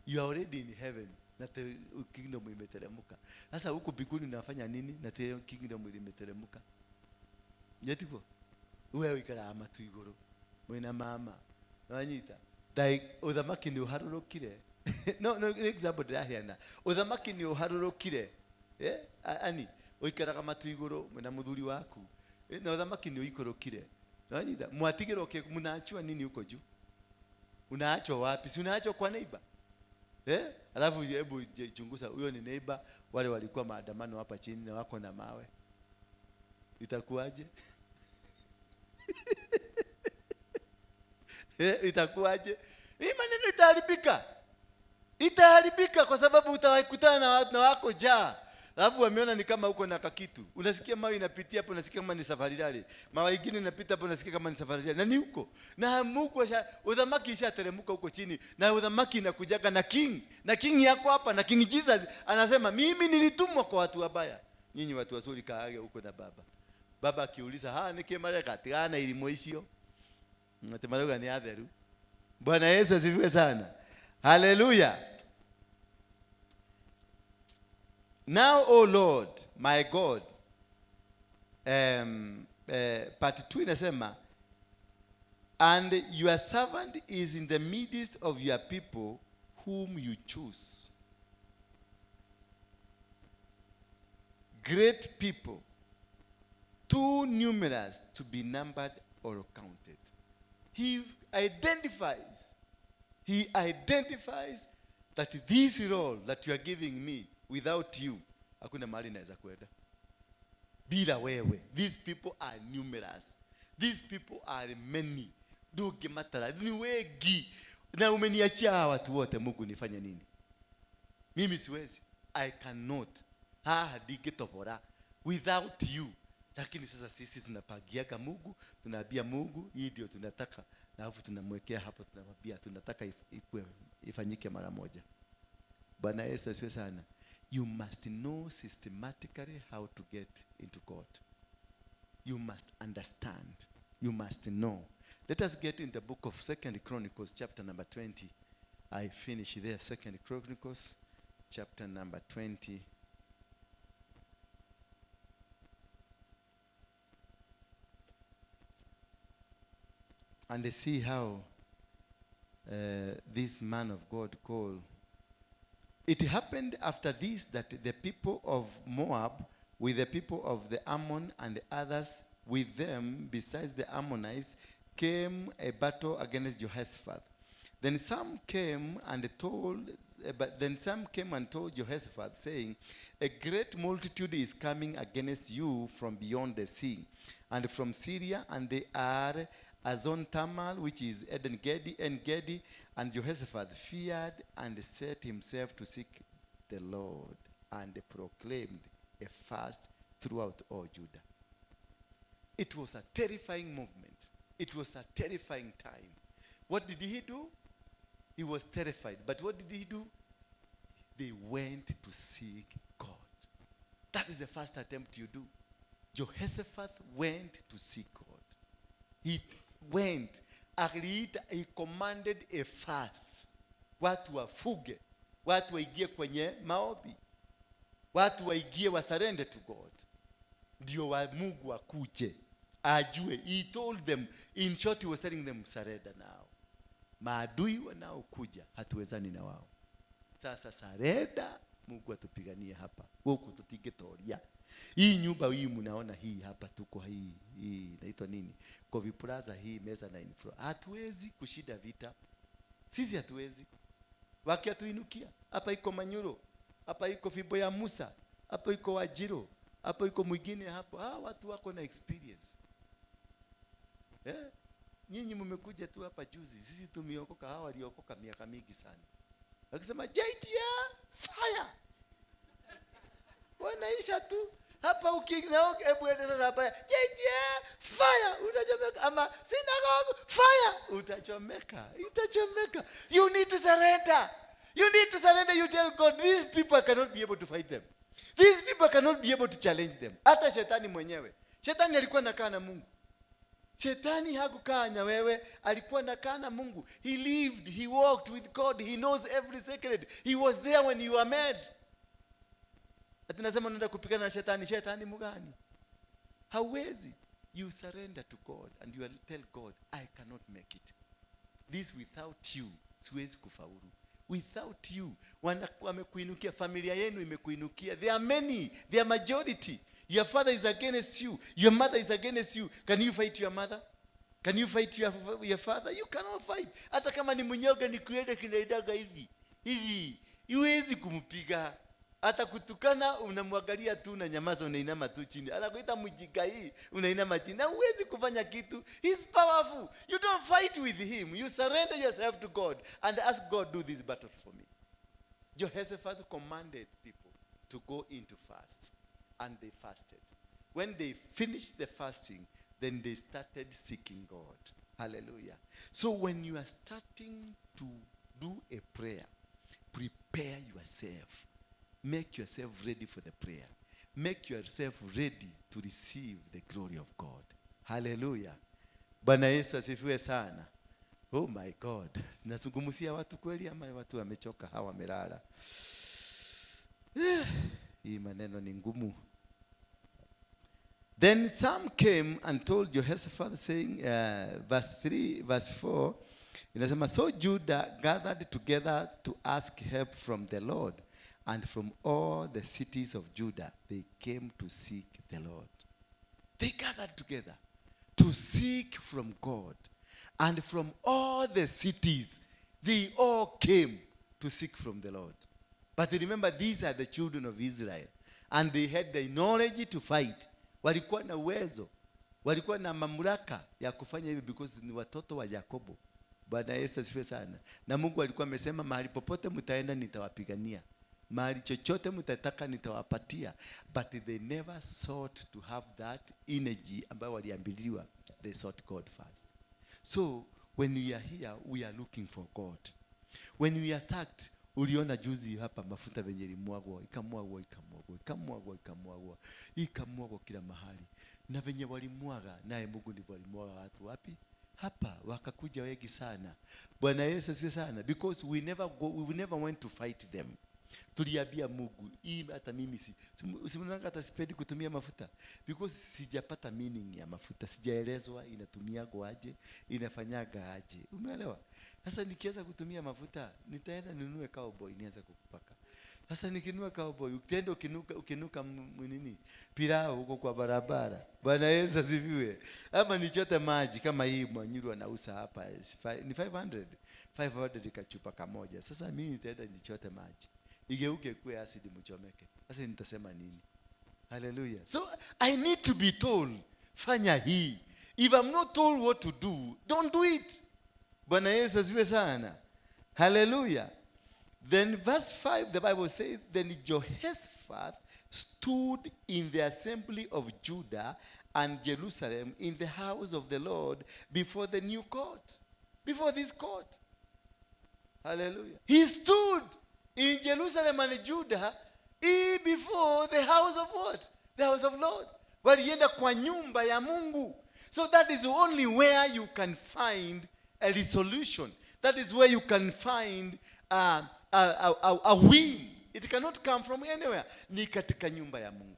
B: You are already in heaven. Na the kingdom imeteremka. Sasa huko biguni unafanya nini? Na the kingdom imeteremka. Nyetiko. Wewe ikara amatu igoro. Mwena mama. Wanyita. Thy uthamaki ni uharurukire. No example ndahiana. Uthamaki ni uharurukire. Ani oikaraga matu igoro mwena muthuri waku. Na uthamaki ni uikorokire. Wanyita. Mwatigiro ke mnaachwa nini huko juu? Unaachwa wapi? Si unaachwa kwa neighbor? Alafu hebu chunguza, huyo ni neighbor, wale walikuwa maandamano hapa chini na wako na mawe. Itakuwaje? Itakuwaje? Hii maneno itaharibika. Itaharibika kwa sababu utawakutana na watu na wako jaa. Alafu wameona ni kama uko na kakitu. Unasikia mawe inapitia hapo, unasikia kama ni safari rally. Mawe mengine inapita hapo, unasikia kama ni safari rally. Na ni huko. Na Mungu udhamaki ishateremka huko chini. Na udhamaki inakujaga na king. Na king yako hapa na King Jesus anasema mimi nilitumwa kwa watu wabaya. Nyinyi watu wazuri kaage huko na baba. Baba akiuliza, nikemale katigana ilimo icio. Natemaloga ni atheru. Bwana Yesu asifiwe sana. Hallelujah. Now, O Lord, my God, part 2 inasema, and your servant is in the midst of your people whom you choose. great people, too numerous to be numbered or counted. He identifies that this role that you are giving me, without you, hakuna mahali naweza kwenda. Bila wewe. These people are numerous. These people are many. Duge matara. Ni wengi. Na umeniachia hawa watu wote, Mungu nifanye nini? Mimi siwezi. I cannot. Dige topora. Without you. Lakini sasa sisi tunapagiaga Mungu, tunaambia Mungu, hii ndio tunataka. Na alafu tunamwekea hapo, tunamwambia tunataka ifanyike mara moja. Bwana Yesu asifiwe sana. You must know systematically how to get into God. You must understand. You must know. Let us get in the book of 2 Chronicles chapter number 20. I finish there. 2 Chronicles chapter number 20. And see how this man of God called. It happened after this that the people of Moab, with the people of the Ammon and the others with them, besides the Ammonites, came a battle against Jehoshaphat. Then some came and told Jehoshaphat, saying, a great multitude is coming against you from beyond the sea, and from Syria, and they are Azon Tamal, which is En-Gedi, and Jehoshaphat feared and set himself to seek the Lord, and proclaimed a fast throughout all Judah. It was a terrifying movement. It was a terrifying time. What did he do? He was terrified. But what did he do? They went to seek God. That is the first attempt you do. Jehoshaphat went to seek God. He went, he commanded a fast. Watu wafuge, watu waigie kwenye maombi, watu waigie wasarende to God. Ndio wa Mungu akuje, ajue. He told them, in short he was telling them, surrender now. Maadui wanaokuja hatuwezani na wao. Sasa surrender, Mungu atupiganie hapa. Huko tutige toria. Hii nyumba hii mnaona hii hapa tuko hii inaitwa nini? Covi Plaza hii meza 9 floor. Hatuwezi kushida vita. Sisi hatuwezi. Wakiatuinukia. Hapa iko Manyuro. Hapa iko Fibo ya Musa. Hapa iko Wajiro. Hapa iko mwingine hapo. Watu wako na experience. Nyinyi mmekuja tu hapa juzi. Sisi tumeokoka, hawa waliokoka miaka mingi sana. Wakisema JTR fire. Wanaisha tu. Hapa ukinaoka ende sasa hapa JTR fire utachomeka, ama synagogue fire utachomeka. You need to surrender. You tell God, these people cannot be able to fight them. These people cannot be able to challenge them. Hata shetani mwenyewe. Shetani alikuwa anakaa na Mungu. Shetani hakukaa na wewe, alikuwa anakaa na Mungu. He lived, he walked with God. He knows every secret. He was there when you were made. Atunasema unaenda kupigana na shetani. Shetani mgani? Hawezi. You surrender to God and you tell God, I cannot make it. This without you, siwezi kufaulu. Without you, wamekuinukia, familia yenu imekuinukia. There are many, there are majority. Your father is against you. Your mother is against you. Can you fight your mother? Can you fight your father? You cannot fight. Hata kama ni mnyoga ni kuenda kinaidaga hivi. Huwezi kumpiga. Hata kutukana unamwangalia tu na nyamaza, unainama tu chini. Anakuita mjinga hii, unainama chini. Na huwezi kufanya kitu. He's powerful. You don't fight with him. You surrender yourself to God and ask God, do this battle for me. Jehoshaphat commanded people to go into fast. And they fasted. When they finished the fasting, then they started seeking God. Hallelujah. So when you are starting to do a prayer, prepare yourself. Make yourself ready for the prayer. Make yourself ready to receive the glory of God. Hallelujah. Bwana Yesu asifiwe sana. Oh my God. Nazungumzia watu kweli ama watu wamechoka, hawa wamelala? Hii maneno ni ngumu. Then some came and told Jehoshaphat, saying, verse 4, inasema, so Judah gathered together to ask help from the Lord, and from all the cities of Judah, they came to seek the Lord. They gathered together to seek from God. And from all the cities, they all came to seek from the Lord. But remember, these are the children of Israel. And they had the knowledge to fight. Walikuwa na uwezo. Walikuwa na mamlaka ya kufanya hivi because ni watoto wa Yakobo. Bwana Yesu asifiwe sana. Na Mungu alikuwa amesema mahali popote mtaenda nitawapigania. Mahali chochote mtataka nitawapatia. But they never sought to have that energy ambayo waliambiliwa. They sought God first. So when we are here, we are looking for God. When we are attacked, uliona juzi hapa mafuta venye ilimwagwa, ikamwagwa kila mahali. Na venye walimwaga, naye Mungu ndivyo alimwaga watu wapi? Hapa wakakuja wengi sana. Bwana Yesu asifiwe sana. Because we never went to fight them. Tuliambia Mungu, hii hata mimi simnanga hata sipendi kutumia mafuta because sijapata meaning ya mafuta, sijaelezwa inatumiago aje, inafanyaga aje. Umeelewa? Sasa nikianza kutumia mafuta, nitaenda ninunue cowboy nianze kukupaka. Sasa nikinunua cowboy, utende ukinuka nini? Pilau huko kwa barabara. Bwana Yesu asifiwe. Ama nichote maji kama hii Mwanyuru anauza hapa ni 500 kachupa kamoja. Sasa mimi nitaenda nichote maji. Igeuke kuwe acid mchomeke. Sasa nitasema nini? Hallelujah. So I need to be told, fanya hii. If I'm not told what to do, don't do it. Bwana Yesu asifiwe sana. Hallelujah. Then verse 5, the Bible says, then Jehoshaphat stood in the assembly of Judah and Jerusalem in the house of the Lord before the new court. Before this court. Hallelujah. He stood in Jerusalem and Judah before the house of what? The house of Lord. Walienda kwa nyumba ya Mungu. So that is only where you can find a resolution. That is where you can find a win. It cannot come from anywhere. Ni katika nyumba ya Mungu.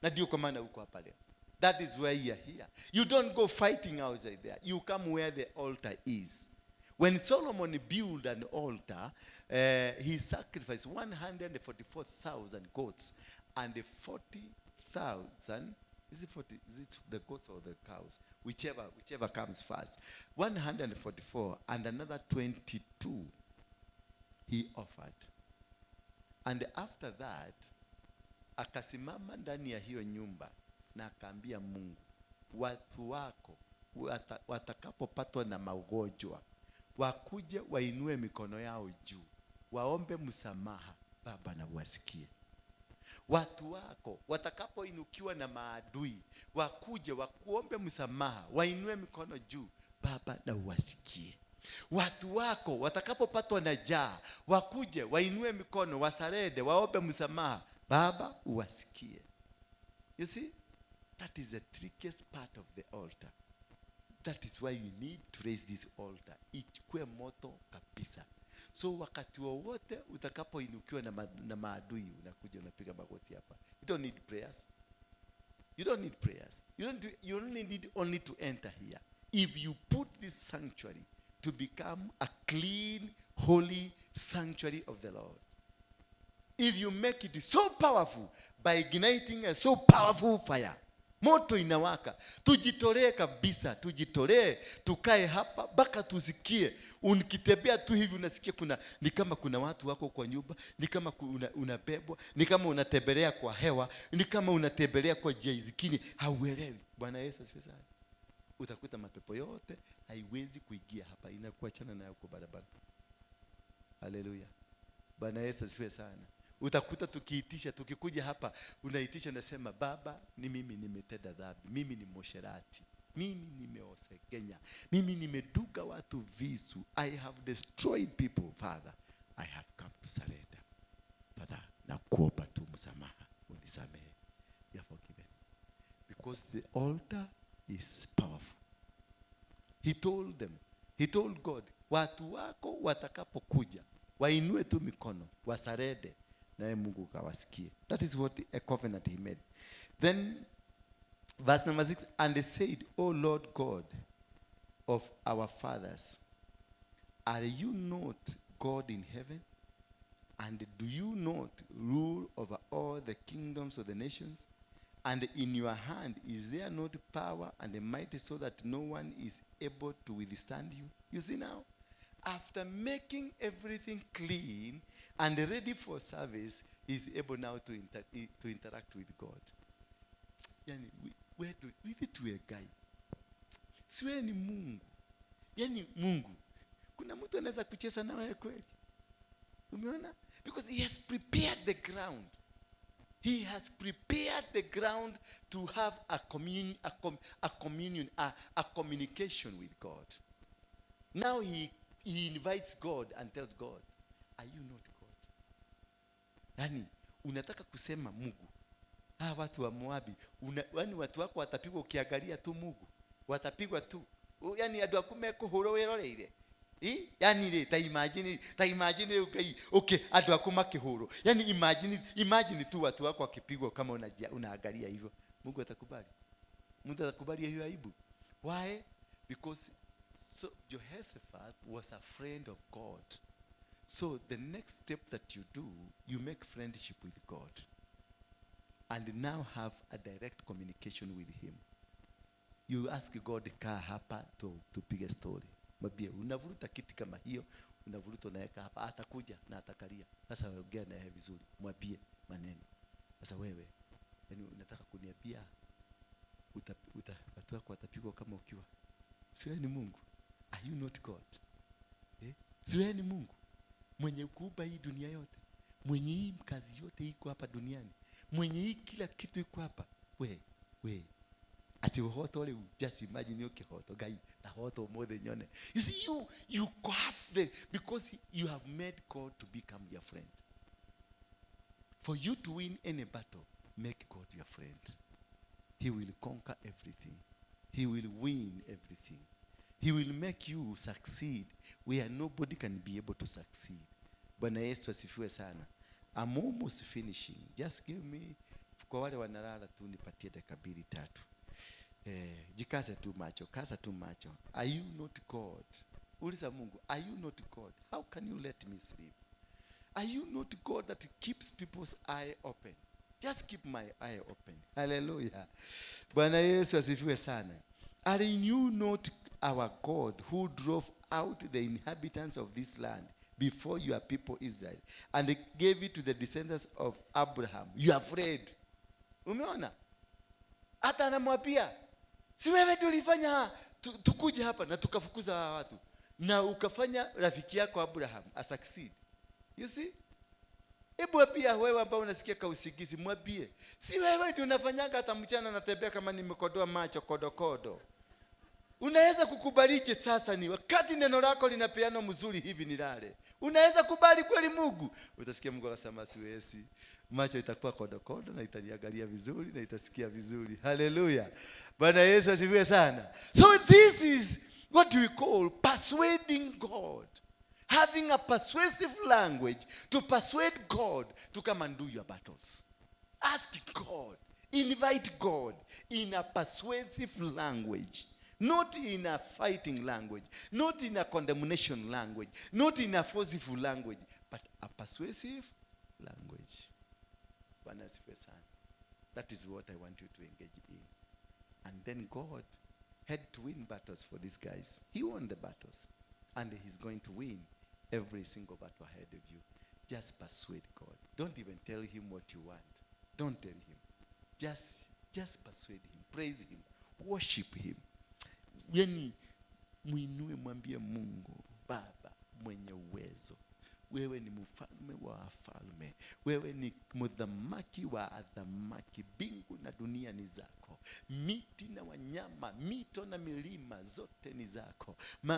B: Na ndio kwa maana uko hapa leo. That is where you are here. You don't go fighting outside there. You come where the altar is. When Solomon built an altar, he sacrificed 144,000 goats and 40,000. Is it the goats or the cows? Whichever comes first. 144 and another 22 he offered. And after that, akasimama ndani ya hiyo nyumba na akaambia Mungu, watu wako watakapopatwa na magonjwa, wakuje wainue mikono yao juu, waombe msamaha, Baba na uwasikie. Watu wako watakapoinukiwa na maadui, wakuje wakuombe msamaha, wainue mikono juu, Baba na uwasikie. Watu wako watakapopatwa na njaa, wakuje wainue mikono, wasarede, waombe msamaha, Baba uwasikie. You see, that is the trickiest part of the altar. That is why you need to raise this altar. Ichukue moto kabisa. So wakati wowote utakapoinukiwa na maadui, unakuja unapiga magoti hapa. You don't need prayers. You don't need prayers. You only need to enter here. If you put this sanctuary to become a clean, holy sanctuary of the Lord. If you make it so powerful by igniting a so powerful fire, moto inawaka, tujitolee kabisa, tujitolee, tukae hapa mpaka tusikie. Unikitembea tu hivi unasikia ni kama kuna watu wako kwa nyumba, ni kama unabebwa, ni kama unatembelea kwa hewa, ni kama unatembelea kwa njia zingine, hauelewi. Bwana Yesu asifiwe sana. Utakuta mapepo yote haiwezi kuingia hapa, inakuachana nayo kwa barabara. Haleluya. Bwana Yesu asifiwe sana. Utakuta tukiitisha, tukikuja hapa, unaitisha nasema, Baba, ni mimi nimetenda dhambi, mimi ni mosherati, mimi nimeosegenya, mimi nimeduga watu visu, I have destroyed people, Father, I have come to surrender. Father, nakuomba tu msamaha, unisamehe. You are forgiven. Because the altar is powerful. He told God, watu wako watakapokuja, wainue tu mikono, wasarede, naye Mungu kawasikie. That is what a covenant he made. Then verse number 6, and they said, O Lord God of our fathers, are you not God in heaven? And do you not rule over all the kingdoms of the nations? And in your hand is there not power and a might, so that no one is able to withstand you? You see now, after making everything clean and ready for service, he's able now to interact with God. Yani, where do we need to a guy? Siwe ni Mungu. Yani Mungu. Kuna mtu anaweza kucheza na wewe kweli? Umeona? Because he has prepared the ground. He has prepared the ground to have a communication with God. Now he invites God and tells God, are you not God? Yani, unataka kusema Mungu. Watu wa Moabi, yani watu wako watapigwa ukiangalia tu Mungu. Watapigwa tu. Yani adu akume kuhuro weroreire. Yani le ta imagine okay adu akuma kihuro. Yani imagine tu watu wako wakipigwa kama unaangalia hivyo. Mungu atakubali. Mungu atakubali hiyo aibu. Why? Because Jehoshaphat was a friend of God. So the next step that you do, you make friendship with God. And now have a direct communication with him. You ask God kaa hapa to piga story. Mabia unavuruta kiti kama hiyo, unavuruta unaweka hapa, atakuja na atakalia. Sasa ongea naye vizuri, mwambie maneno. Sasa wewe, yani unataka kuniambia watu wako watapigwa kama ukiwa. Siwe ni Mungu. Are you not God? Siwe ni Mungu mwenye kuumba hii dunia yote, mwenye hii kazi yote iko hapa duniani, mwenye hii kila kitu iko hapa. We ati hoto le, just imagine yoke hoto guy na hoto more than yone. You see, you have because you have made God to become your friend. For you to win any battle, make God your friend. He will conquer everything. He will win everything. He will make you succeed where nobody can be able to succeed. Bwana Yesu asifiwe sana. I'm almost finishing. Just give me, kwa wale wanalala tu nipatie dakika 2-3. Jikaze tu macho, kaza tu macho. Are you not God? Uliza Mungu, are you not God? How can you let me sleep? Are you not God that keeps people's eye open? Just keep my eye open. Hallelujah. Bwana Yesu asifiwe sana. Are you not our God who drove out the inhabitants of this land before your people Israel and gave it to the descendants of Abraham? You are afraid. Umeona? Hata anamwambia, si wewe tulifanya tukuje hapa na tukafukuza watu na ukafanya rafiki yako Abraham a succeed. You see? Hebu pia wewe ambao unasikia kausigizi mwambie, si wewe ndio unafanyaga hata mchana natembea kama nimekodoa macho kodokodo. Unaweza kukubalije sasa ni wakati neno lako linapeana mzuri hivi nilale. Unaweza kubali kweli Mungu? Utasikia Mungu akasema siwezi. Macho itakuwa kodokodo na itaniangalia vizuri na itasikia vizuri. Hallelujah. Bwana Yesu asifiwe sana. So this is what we call persuading God. Having a persuasive language to persuade God to come and do your battles. Ask God. Invite God in a persuasive language. Not in a fighting language. Not in a condemnation language. Not in a forceful language. But a persuasive language. That is what I want you to engage in. And then God had to win battles for these guys. He won the battles. And he's going to win every single battle ahead of you. Just persuade God. Don't even tell him what you want. Don't tell him. Just persuade him. Praise him. Worship him. Yani muinue mwambie Mungu, Baba mwenye uwezo. Wewe ni mfalme wa wafalme. Wewe ni mdhamaki wa adhamaki. Bingu na dunia ni zako. Miti na wanyama, mito na milima zote ni zako.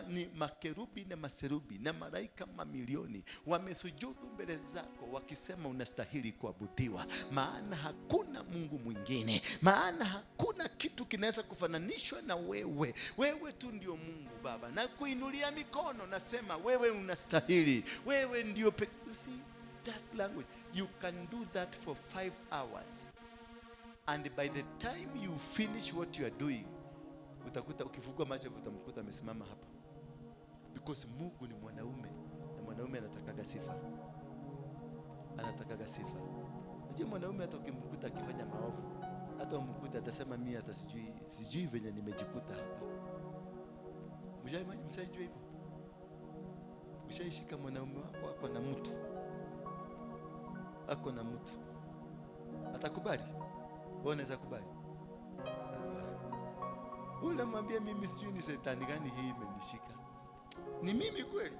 B: Ni makerubi na maserubi na malaika mamilioni wamesujudu mbele zako wakisema unastahili kuabudiwa. Maana hakuna Mungu mwingine. Maana hakuna kitu kinaweza kufananishwa na wewe. Wewe tu ndio Mungu Baba. Na kuinulia mikono nasema wewe unastahili. Wewe ndio you see that language. You can do that for 5 hours. And by the time you finish what you are doing, utakuta ukifungua macho utamkuta amesimama hapa. Because Mungu ni mwanaume na mwanaume anataka sifa. anataka sifa. Unajua mwanaume hata ukimkuta akifanya maovu, hata umkuta atasema mimi hata sijui venye nimejikuta hapa. Mshaijua hivyo? Mshaishika mwanaume wako ako na mtu atakubali? Wewe unaweza kubali? Unamwambia mimi sijui ni shetani gani hii imenishika. Ni mimi kweli?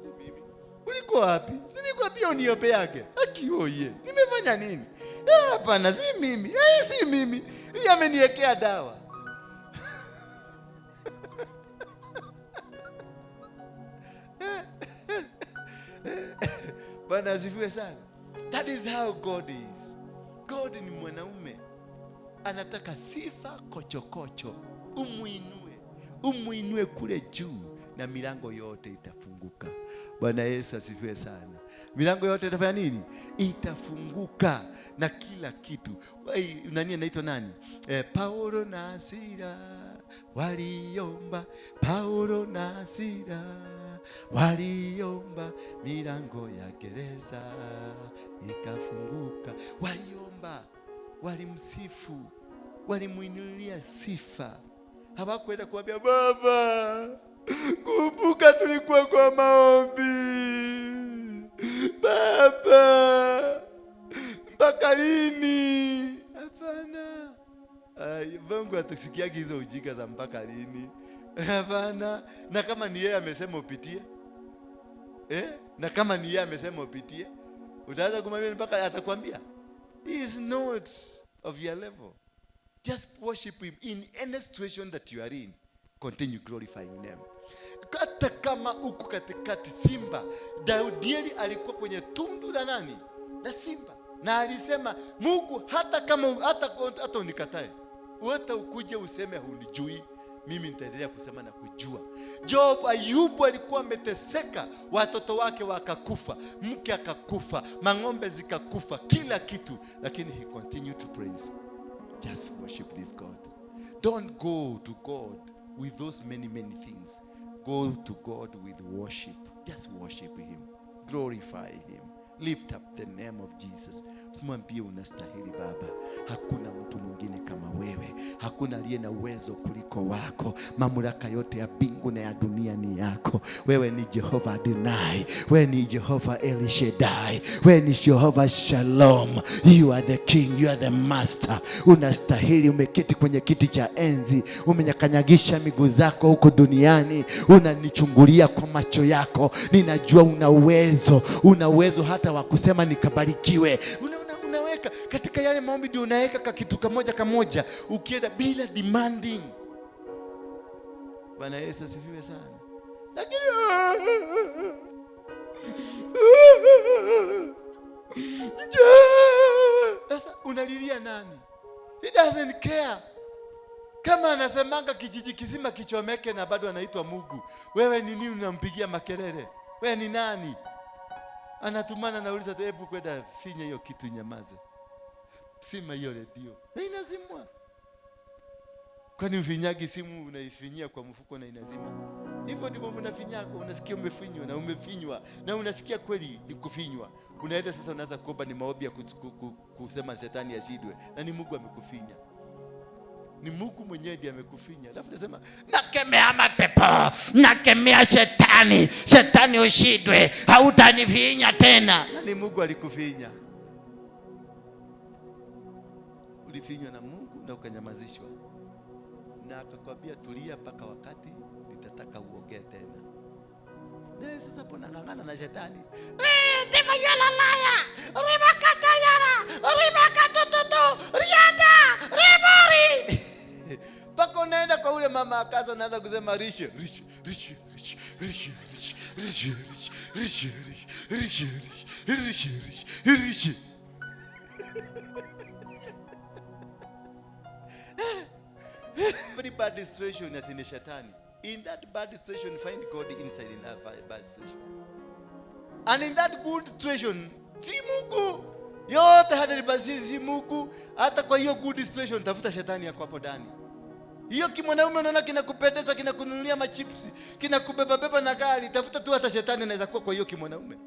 B: Si mimi. Uliko wapi? Sinikwambia uniope yake. Akioye. Nimefanya nini? Hapana, si mimi. Si mimi. Yeye ameniwekea dawa. Bwana asifiwe sana. That is how God is. God ni mwanaume. Anataka sifa kochokocho. Umuinue kule juu na milango yote itafunguka. Bwana Yesu asifiwe sana. Milango yote itafanya nini? Itafunguka na kila kitu. Nani anaitwa nani? Paulo na Sila waliomba. Paulo na Sila waliomba, milango ya gereza ikafunguka. Waliomba, walimsifu, walimuinulia sifa. Hawakwenda kuambia Baba, kumbuka tulikuwa kwa maombi. Baba, mpaka lini? Hapana. Mungu atusikiagi hizo ujinga za mpaka lini. Hapana. Na kama ni yeye amesema upitie? Na kama ni yeye amesema upitie? Utaanza kumwambia mpaka atakwambia? He is not of your level. Just worship him in any situation that you are in. Continue glorifying him. Hata kama uko katikati simba, Daudi alikuwa kwenye tundu la nani? La simba. Na alisema, Mungu hata kama hata unikatae, hata ukuje useme hunijui, mimi nitaendelea kusema na kujua. Ayubu alikuwa ameteseka, watoto wake wakakufa, mke akakufa, mang'ombe zikakufa, kila kitu, lakini he continued to praise. Just worship this God. Don't go to God with those many things. Go to God with worship. Just worship him. Glorify him. Lift up the name of Jesus. Usimwambie unastahili Baba. Hakuna mtu mwingine kama wewe. Hakuna aliye na uwezo kuliko wako. Mamlaka yote ya mbingu na ya dunia ni yako. Wewe ni Jehova Adonai. Wewe ni Jehova El Shaddai. Wewe ni Jehova Shalom. You are the King. You are the Master. Unastahili. Umeketi kwenye kiti cha enzi. Umenyakanyagisha miguu zako huko duniani. Unanichungulia kwa macho yako. Ninajua una uwezo hata wa kusema nikabarikiwe. Unaweka katika yale maombi, ndio unaweka kitu kamoja ukienda bila demanding. Bwana Yesu asifiwe sana. Lakini sasa unalilia nani? He doesn't care. Kama anasemanga kijiji kizima kichomeke na bado anaitwa Mungu, wewe ni nini unampigia makelele? Wewe ni nani? Anatumana nauliza, hebu kwenda finya hiyo kitu nyamaze. Sima hiyo redio. Na inazimwa. Kwani ufinyagi simu unaifinyia kwa mfuko na inazima? Hivyo ndivyo mnafinyako, unasikia umefinywa na unasikia kweli ni kufinywa. Unaenda sasa unaanza kuomba ni maombi ya kusema shetani ashindwe. Na ni Mungu amekufinya. Ni Mungu mwenyewe ndiye amekufinya. Alafu nasema nakemea mapepo, nakemea shetani ushindwe, hautanifinya tena. Na ni Mungu alikufinya. Ulifinywa na Mungu na ukanyamazishwa. Na akakwambia tulia mpaka wakati nitataka uongee tena. Na sasa pona ngangana na shetani. Ndivyo yala laya. Rimaka yara. Rimaka tututu. Riada. Rimori. Paka unaenda kwa ule mama akaza unaanza kusema rishe. Very bad situation at in shetani. In that bad situation, find God inside in that bad situation. And in that good situation, si Mungu. Yote hadi basi si Mungu. Hata kwa hiyo good situation tafuta shetani yako hapo ndani. Hiyo kimwanaume unaona kinakupendeza, kinakununulia machipsi, kinakubeba na gari, tafuta tu hata shetani anaweza kuwa kwa hiyo kimwanaume.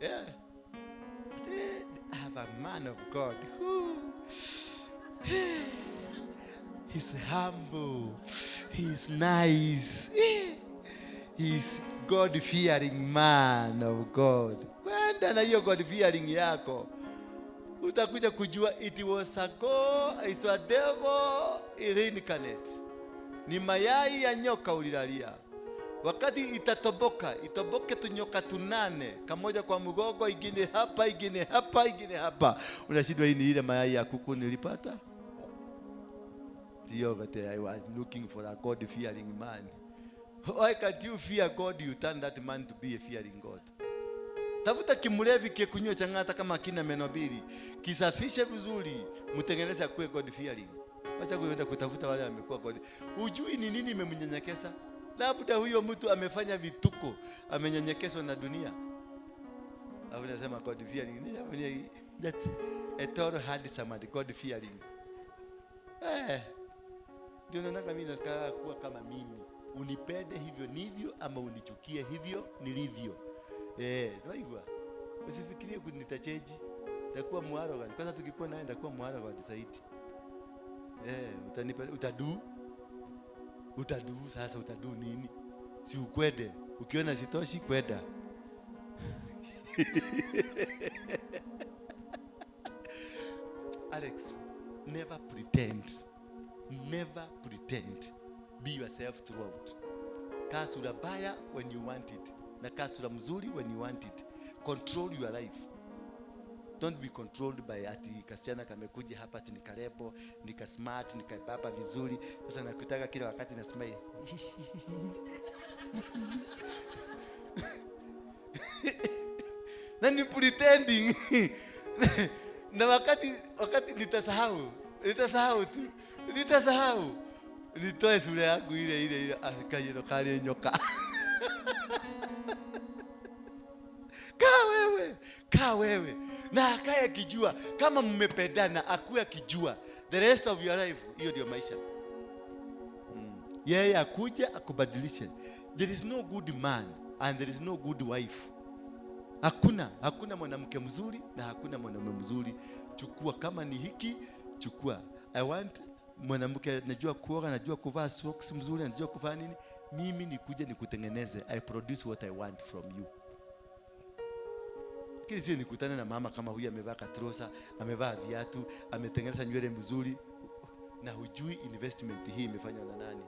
B: Yeah. I have a man of God who he's humble, he's nice, he's God-fearing man of God. Kwenda na hiyo God-fearing yako, utakuja kujua it was a devil reincarnate. Ni mayai ya nyoka ulilalia. Wakati itoboke tunyoka tunane, kamoja kwa mgogo, ingine hapa, ingine hapa, ingine hapa. Unashindwa hii ni ile mayai ya kuku nilipata? I was looking for a God-fearing man. Why can't you fear God? You turn that man to be a fearing God. Tafuta kimulevi kikunywa changata kama kina meno mbili. Kisafishe vizuri, mtengeneze akue God-fearing. Wacha kuenda kutafuta wale wamekuwa God. Ujui ni nini imemnyenyekeza? Labda huyo mtu amefanya vituko, amenyenyekezwa na dunia. Au unasema God-fearing. That's a total handsome God-fearing. Ndio nataka mimi nataka kuwa kama mimi. Unipende hivyo nivyo ama unichukie hivyo nilivyo. Ndio. Usifikirie kunitacheji. Nitakuwa muarrogant. Kwanza tukikuwa naye nitakuwa muarrogant zaidi. Utadu sasa utadu nini? Si ukwede. Ukiona sitoshi kweda. Alex, never pretend. Never pretend. Be yourself throughout. Kaa sura baya when you want it. Na kaa sura mzuri when you want it. Control your life. Don't be controlled by ati kasichana kamekuja hapa ati nikarebo, nika smart, nika baba vizuri. Sasa nakutaka kila wakati na smile. Na ni pretending. Na wakati nitasahau tu. Nitoe sura yangu ile kayeno kale nyoka. Kaa wewe. Na akaye kijua kama mmependana, akuwe akijua the rest of your life, hiyo ndio maisha. Yeye akuja akubadilishe. There is no good man and there is no good wife. Hakuna mwanamke mzuri na hakuna mwanamume mzuri. Chukua kama ni hiki, chukua. I want mwanamke najua kuoga, najua kuvaa socks mzuri, najua kuvaa nini. Mimi nikuje nikutengeneze. I produce what I want from you. Kile sio nikutane na mama kama huyu amevaa katrosa, amevaa viatu, ametengeneza nywele mzuri na hujui investment hii imefanywa na nani.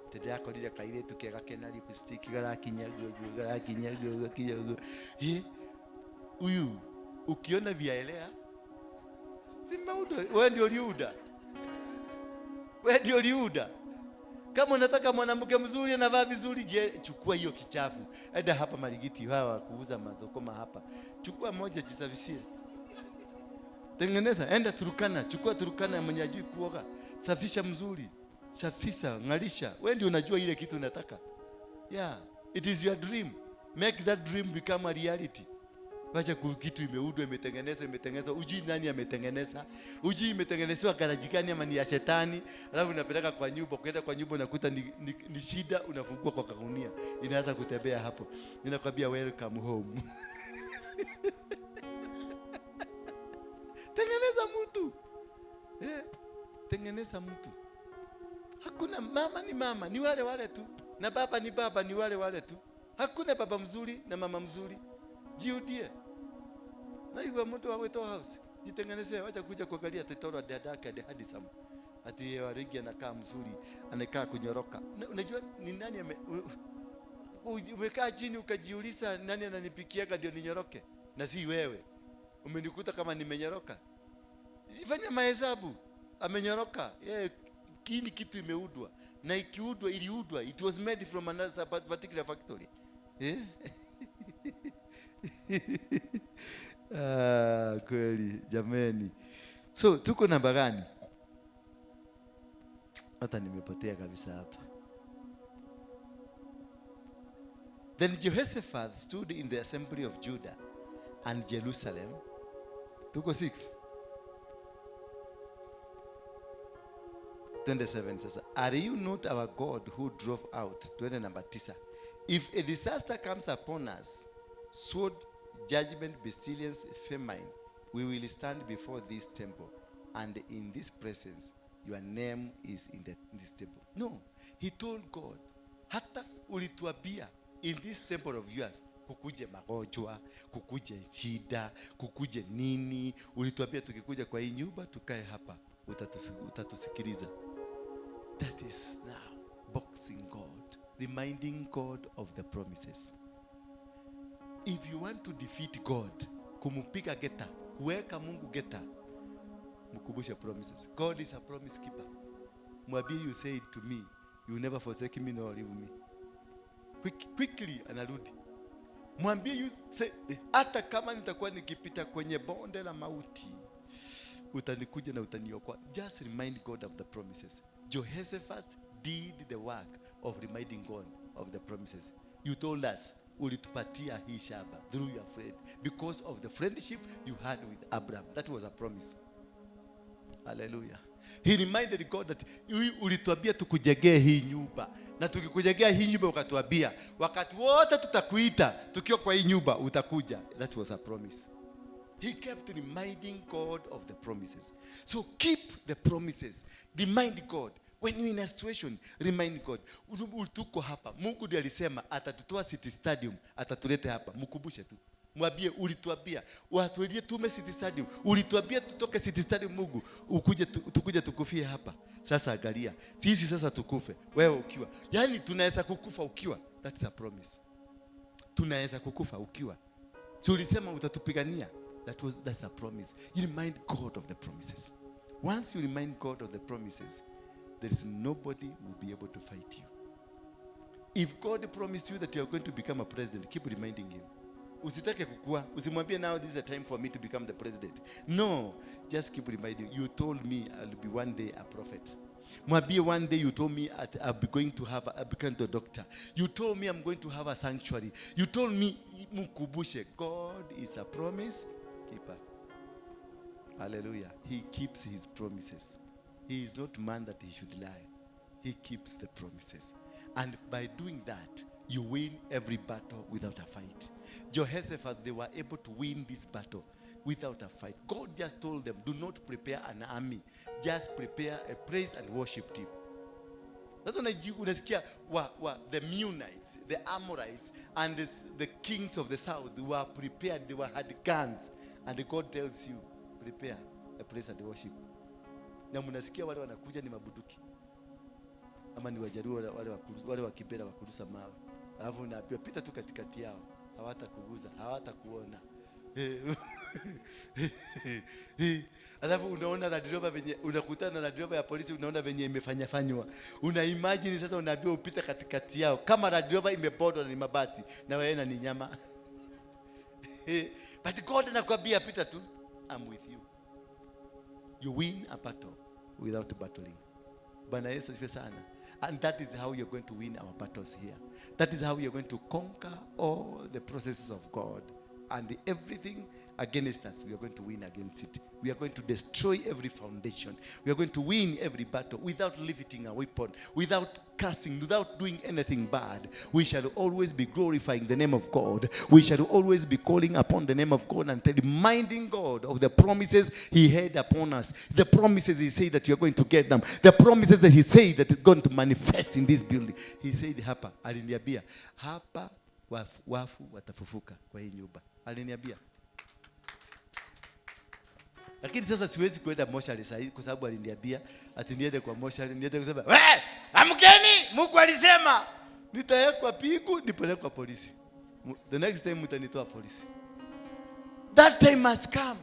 B: Tete yako lile kaile tukega kena lipstick gara kinyago. Huyu ukiona viaelea vimaudo, wewe ndio liuda. Kama unataka mwanamke mzuri anavaa vizuri, chukua hiyo kichafu. Enda hapa Marigiti hawa kuuza madhokoma hapa. Chukua moja jisafishie. Tengeneza, enda Turukana, chukua Turukana mwenye ajui kuoga. Safisha mzuri. Safisha, ngalisha. Wewe ndio unajua ile kitu unataka. Yeah, it is your dream. Make that dream become a reality. Wacha kitu imeudwa, imetengenezwa, ujui nani ametengeneza, ujui imetengenezwa garaji gani ama ni ya shetani, alafu unapeleka kwa nyumba, ukienda kwa nyumba unakuta ni shida, unafungua kwa kagunia, inaanza kutembea hapo. Ninakwambia welcome home. Tengeneza mtu. Tengeneza mtu. Hakuna mama ni mama, ni wale tu. Na baba ni baba, ni wale tu. Hakuna baba mzuri na mama mzuri. Jiudie. Na hiyo mtu aweto house. Jitengenezee, wacha kuja kuangalia tetoro dadaka hadi samu. Ati Waruinge anakaa mzuri, anakaa kunyoroka. Unajua ni nani umekaa chini ukajiuliza nani ananipikiaga ndio ninyoroke? Na si wewe. Umenikuta kama nimenyoroka. Fanya mahesabu. Amenyoroka. Kini kitu imeudwa. Na iliudwa. It was made from another particular factory. Kweli jameni. So tuko namba gani? Hata nimepotea kabisa hapa. Then Jehoshaphat stood in the assembly of Judah and Jerusalem. Tuko 6. 27 sasa. Are you not our God who drove out? 20 number 9. If a disaster comes upon us, sword judgment, pestilence, famine, we will stand before this temple, and in this presence, your name is in this temple. No, he told God, hata ulituambia in this temple of yours, kukuje magonjwa, kukuje shida, kukuje nini, ulituambia tukikuja kwa hii nyumba tukae hapa, utatusikiliza. That is now boxing God, reminding God of the promises. If you want to defeat God, kumupiga geta, kuweka Mungu geta, mkumbushe promises. God is a promise keeper. Mwambie, you said to me, you will never forsake me nor leave me. Quickly anarudi. Mwambie, you say, hata kama nitakuwa nikipita kwenye bonde la mauti, utanikuja na utaniokoa. Just remind God of the promises. Jehoshaphat did the work of reminding God of the promises. You told us, ulitupatia hii shamba through your friend, because of the friendship you had with Abraham. That was a promise. Hallelujah. He reminded God that ulituambia tukujengee hii nyumba, na tukikujengea hii nyumba ukatuambia wakati wote tutakuita tukiwa kwa hii nyumba utakuja. That was a promise. He kept reminding God of the promises. So keep the promises. Remind God. When you're in a situation, remind God. Tuko hapa. Mungu ndiye alisema atatutoa City Stadium, atatuleta hapa. Mkumbushe tu. Mwambie, ulituambia watuelie tume City Stadium. Ulituambia tutoke City Stadium, Mungu tukuje tukufie hapa. Sasa angalia. Sisi sasa tukufe. Wewe ukiwa. Yaani tunaweza kukufa ukiwa. That's a promise. Tunaweza kukufa ukiwa. So ulisema utatupigania. That's a promise. You remind God of the promises. Once you remind God of the promises, there is nobody who will be able to fight you. If God promised you that you are going to become a president, keep reminding him. Usitake kukua. Usimwambie, now this is the time for me to become the president. No, just keep reminding. You told me I'll be one day a prophet. Mwambie, one day you told me I'll be going to have become a doctor. You told me I'm going to have a sanctuary. You told me, mkumbushe. God is a promise keeper. Hallelujah. He keeps his promises. He is not man that he should lie. He keeps the promises. And by doing that, you win every battle without a fight. Jehoshaphat, they were able to win this battle without a fight. God just told them, do not prepare an army. Just prepare a praise and worship team. That's when unasikia the Meunites, the Amorites, and the kings of the south, they were prepared, they had guns. And God tells you, prepare a praise and worship. Na mnasikia wale wanakuja ni mabuduki. Ama ni Wajaruo wale wa Kibera wa kurusa mawe. Alafu unaambiwa pita tu katikati yao. Hawatakuguza, hawatakuona. Alafu unaona na driver venye unakutana na driver ya polisi, unaona venye imefanywa. Una imagine sasa unaambiwa upita katikati yao kama na driver imebodwa ni mabati na wewe ni nyama. But God anakuambia pita tu. I'm with you. You win a battle without battling. Bwana Yesu asifiwe sana. And that is how you're going to win our battles here. That is how you're going to conquer all the processes of God. And everything against us, we are going to win against it. We are going to destroy every foundation. We are going to win every battle without lifting a weapon, without cursing, without doing anything bad. We shall always be glorifying the name of God. We shall always be calling upon the name of God and reminding God of the promises he had upon us. The promises he said that you are going to get them. The promises that he said that is going to manifest in this building. He said hapa, aliniambia, hapa wafu watafufuka kwa hii nyumba. Aliniambia. Lakini sasa siwezi kwenda moshari sasa kwa sababu aliniambia ati niende kwa moshari, niende kusema, "Wewe, amkeni, Mungu alisema nitawekwa pigu, nipelekwa polisi. The next time mtanitoa polisi." That time must come.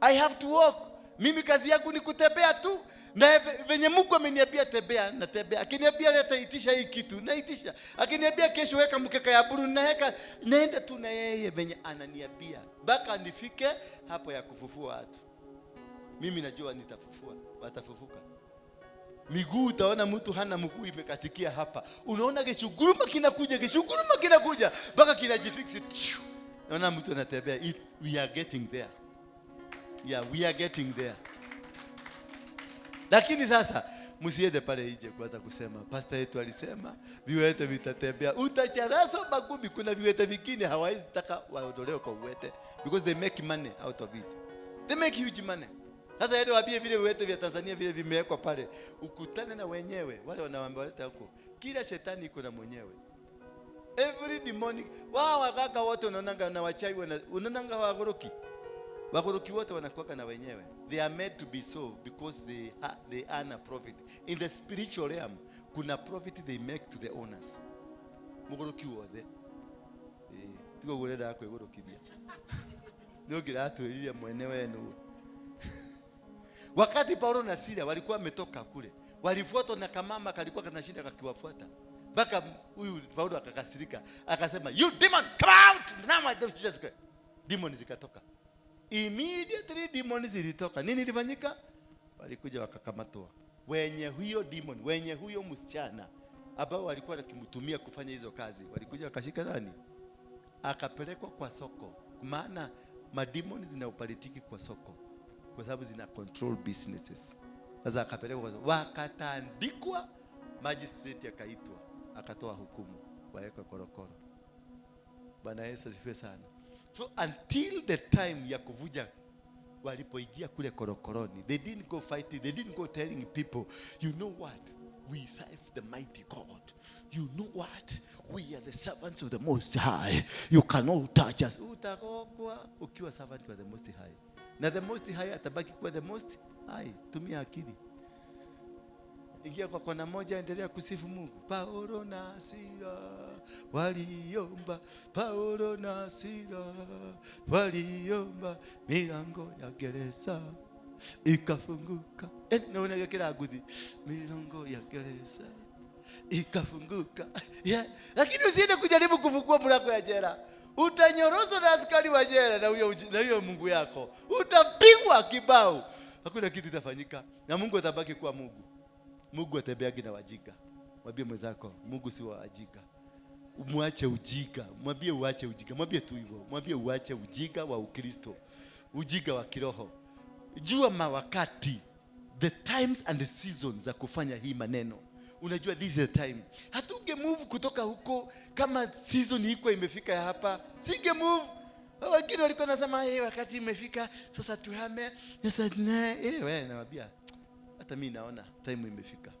B: I have to walk. Mimi kazi yangu ni kutembea tu. Na venye Mungu ameniambia tembea, natembea. Akiniambia leta itisha hii kitu, naitisha. Akiniambia kesho weka mkeka ya buru, naweka. Naenda tu na yeye venye ananiambia. Baka nifike hapo ya kufufua watu. Mimi najua nitafufua, watafufuka. Miguu utaona mtu hana mguu imekatikia hapa. Unaona kishuguruma kinakuja. Baka kinajifix. Naona mtu anatembea. We are getting there. Yeah, we are getting there. Lakini sasa Msiende pale nje kuanza kusema pastor yetu alisema viwete vitatembea. Utacharaso magumi. Kuna viwete vingine hawaizi taka waondolewe kwa viwete because they make money out of it. They make huge money. Sasa yeye waambie vile viwete vya Tanzania vile vimewekwa pale, ukutane na wenyewe wale wanawaambia waleta huko. Kila shetani iko na mwenyewe. Every demonic wao wakaka wote unaonanga na wachai unaonanga wagoroki. Wagoroki wote wanakuwa na wenyewe. They are made to be so because they earn a profit. In the spiritual realm, kuna profit they make to the owners. Mugoroki wote. Tuko gureda yako igorokithia. Ndio kiratuiria mwenyewe no. Wakati Paulo na Sila walikuwa wametoka kule, walifuatwa na kamama kalikuwa kanashinda kakiwafuata. Mpaka huyu Paulo akakasirika, akasema, "You demon, come out!" Now I don't just go. Demons zikatoka. Immediately demons zilitoka. Nini ilifanyika? Walikuja wakakamatwa. Wenye huyo demon, wenye huyo msichana ambao walikuwa wakimtumia kufanya hizo kazi, walikuja wakashika nani? Akapelekwa kwa soko. Maana mademons zina upolitiki kwa soko, kwa sababu zina control businesses. Sasa akapelekwa kwa soko. Wakatandikwa, magistrate akaitwa, akatoa hukumu, wawekwa korokoro. Bwana Yesu asifiwe sana. So until the time ya kuvuja walipoingia kule korokoroni, they didn't go fighting, they didn't go telling people, you know what, we serve the mighty God. You know what, we are the servants of the Most High. You cannot touch us. Utakokuwa ukiwa servant wa the Most High. Na the Most High atabaki kuwa the Most High. Tumia akili. Ingia kwa kona moja, endelea kusifu Mungu. Paulo na Sila waliomba, Paulo na Sila waliomba, milango ya gereza ikafunguka. Naona yakira gudi, milango ya gereza ikafunguka. Yeah. Lakini usiende kujaribu kufungua mlango ya jela. Utanyorozwa na askari wa jela na huyo Mungu yako. Utapigwa kibao. Hakuna kitu kitafanyika. Na Mungu atabaki kuwa Mungu. Mungu atembeagi na wajinga. Mwambie mwenzako, Mungu si wa wajinga. Muache ujinga. Mwambie uache ujinga. Mwambie tu hivyo. Mwambie uache ujinga wa Ukristo. Ujinga wa kiroho. Jua mawakati, the times and the seasons za kufanya hii maneno. Unajua this is the time. Hatunge move kutoka huko kama season iko imefika hapa. Singe move. Wengine walikuwa nasema wakati imefika sasa tuhame. Sasa wewe nawaambia hata mimi naona time imefika.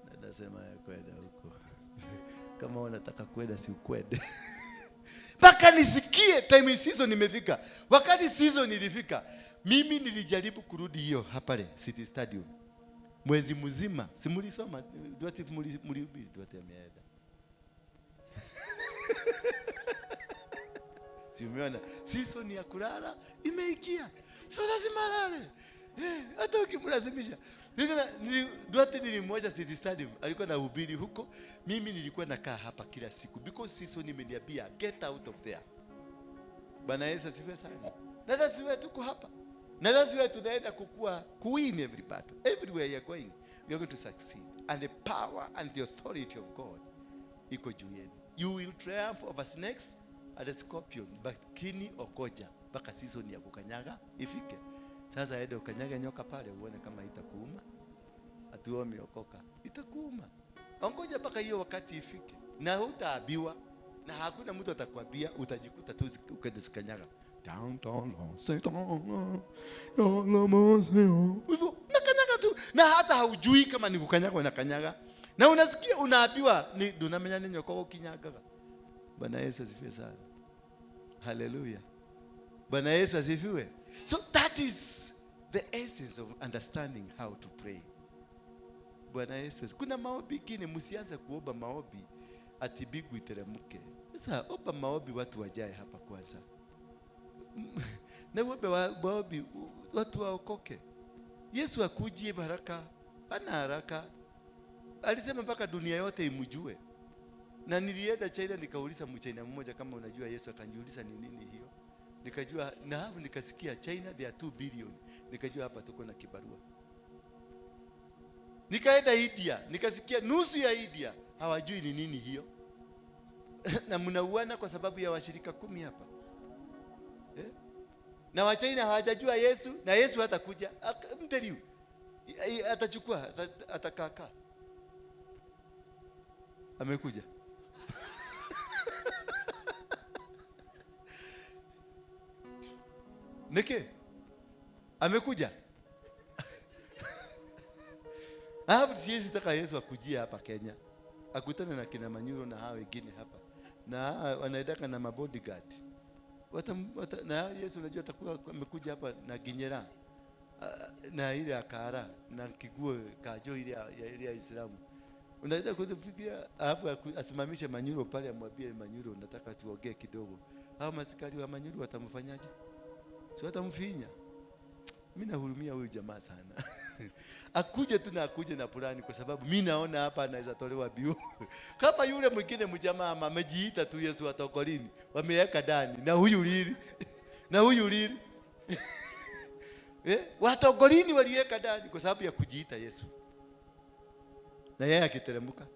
B: Na nasema kwenda huko. Kama unataka kwenda si ukwende. Mpaka nisikie time season imefika. Wakati season ilifika, mimi nilijaribu kurudi hiyo hapa le City Stadium. Mwezi mzima, simulisoma, duati mulihubiri, duati ameenda. Si umeona, season ya kulala imeikia. So lazima lale. Hata ukimlazimisha. Duati nilimwacha City Stadium, alikuwa anahubiri huko, mimi nilikuwa nakaa hapa kila siku because season imeniambia get out of there. Bwana Yesu asifiwe sana. Na lazima tuko hapa. Na lazima tunaenda kukua win every battle. Everywhere you're going, we are going to succeed. And the power and the authority of God iko juu yenu. You will triumph over snakes and the scorpion, but kini okoja mpaka season ya kukanyaga ifike. Sasa aende ukanyaga nyoka pale uone kama itakuuma. Atuo umeokoka. Itakuuma. Ongoja mpaka hiyo wakati ifike. Na hutaabiwa. Na hakuna mtu atakwambia, utajikuta tu ukaenda sikanyaga. Down, Satan. Nakanyaga tu. Na hata haujui kama ni kukanyaga unakanyaga. Na unasikia unaabiwa ni dunamenya ninyo kwa ukinyaga. Bwana Yesu asifiwe sana. Hallelujah. Bwana Yesu asifiwe. So that is the essence of understanding how to pray. Bwana Yesu. Kuna maombi kingine msianze kuomba maombi ati bigu iteremke. Sasa omba maombi watu wajae hapa kwanza. Na maombi watu waokoke. Yesu akujie baraka, ana haraka. Alisema mpaka dunia yote imjue. Na nilienda China nikauliza mchina mmoja kama unajua Yesu, akaniuliza ni nini hiyo. Nikajua na hapo nikasikia China there are 2 billion. Nikajua hapa tuko na kibarua. Nikaenda India, nikasikia nusu ya India hawajui ni nini hiyo. Na mnauana kwa sababu ya washirika 10 hapa. Na Wachina hawajajua Yesu, na Yesu hatakuja. Mteliu. atachukua, atakaka. Amekuja. Nike amekuja. Hapo siwezi taka Yesu akujia hapa Kenya. Akutane na kina Manyuro na hao wengine hapa. Na wanaendaka na mabodyguard. Na Yesu unajua atakuwa amekuja hapa na ginyera. Na ile akara na kiguo kajo ile ya Islamu. Unaweza kufikiria alafu asimamishe Manyuro pale, amwambie Manyuro nataka tuongee kidogo. Hao masikari wa Manyuro watamfanyaje? Si watamfinya. Mimi nahurumia huyu jamaa sana. Akuje tu na akuje na plani, kwa sababu mimi naona hapa anaweza tolewa biu. Kama yule mwingine mjamaa amejiita tu Yesu atokolini, wameweka ndani na huyu lili. Na huyu lili. Watogolini waliweka ndani kwa sababu ya kujiita Yesu. Na yeye akiteremka.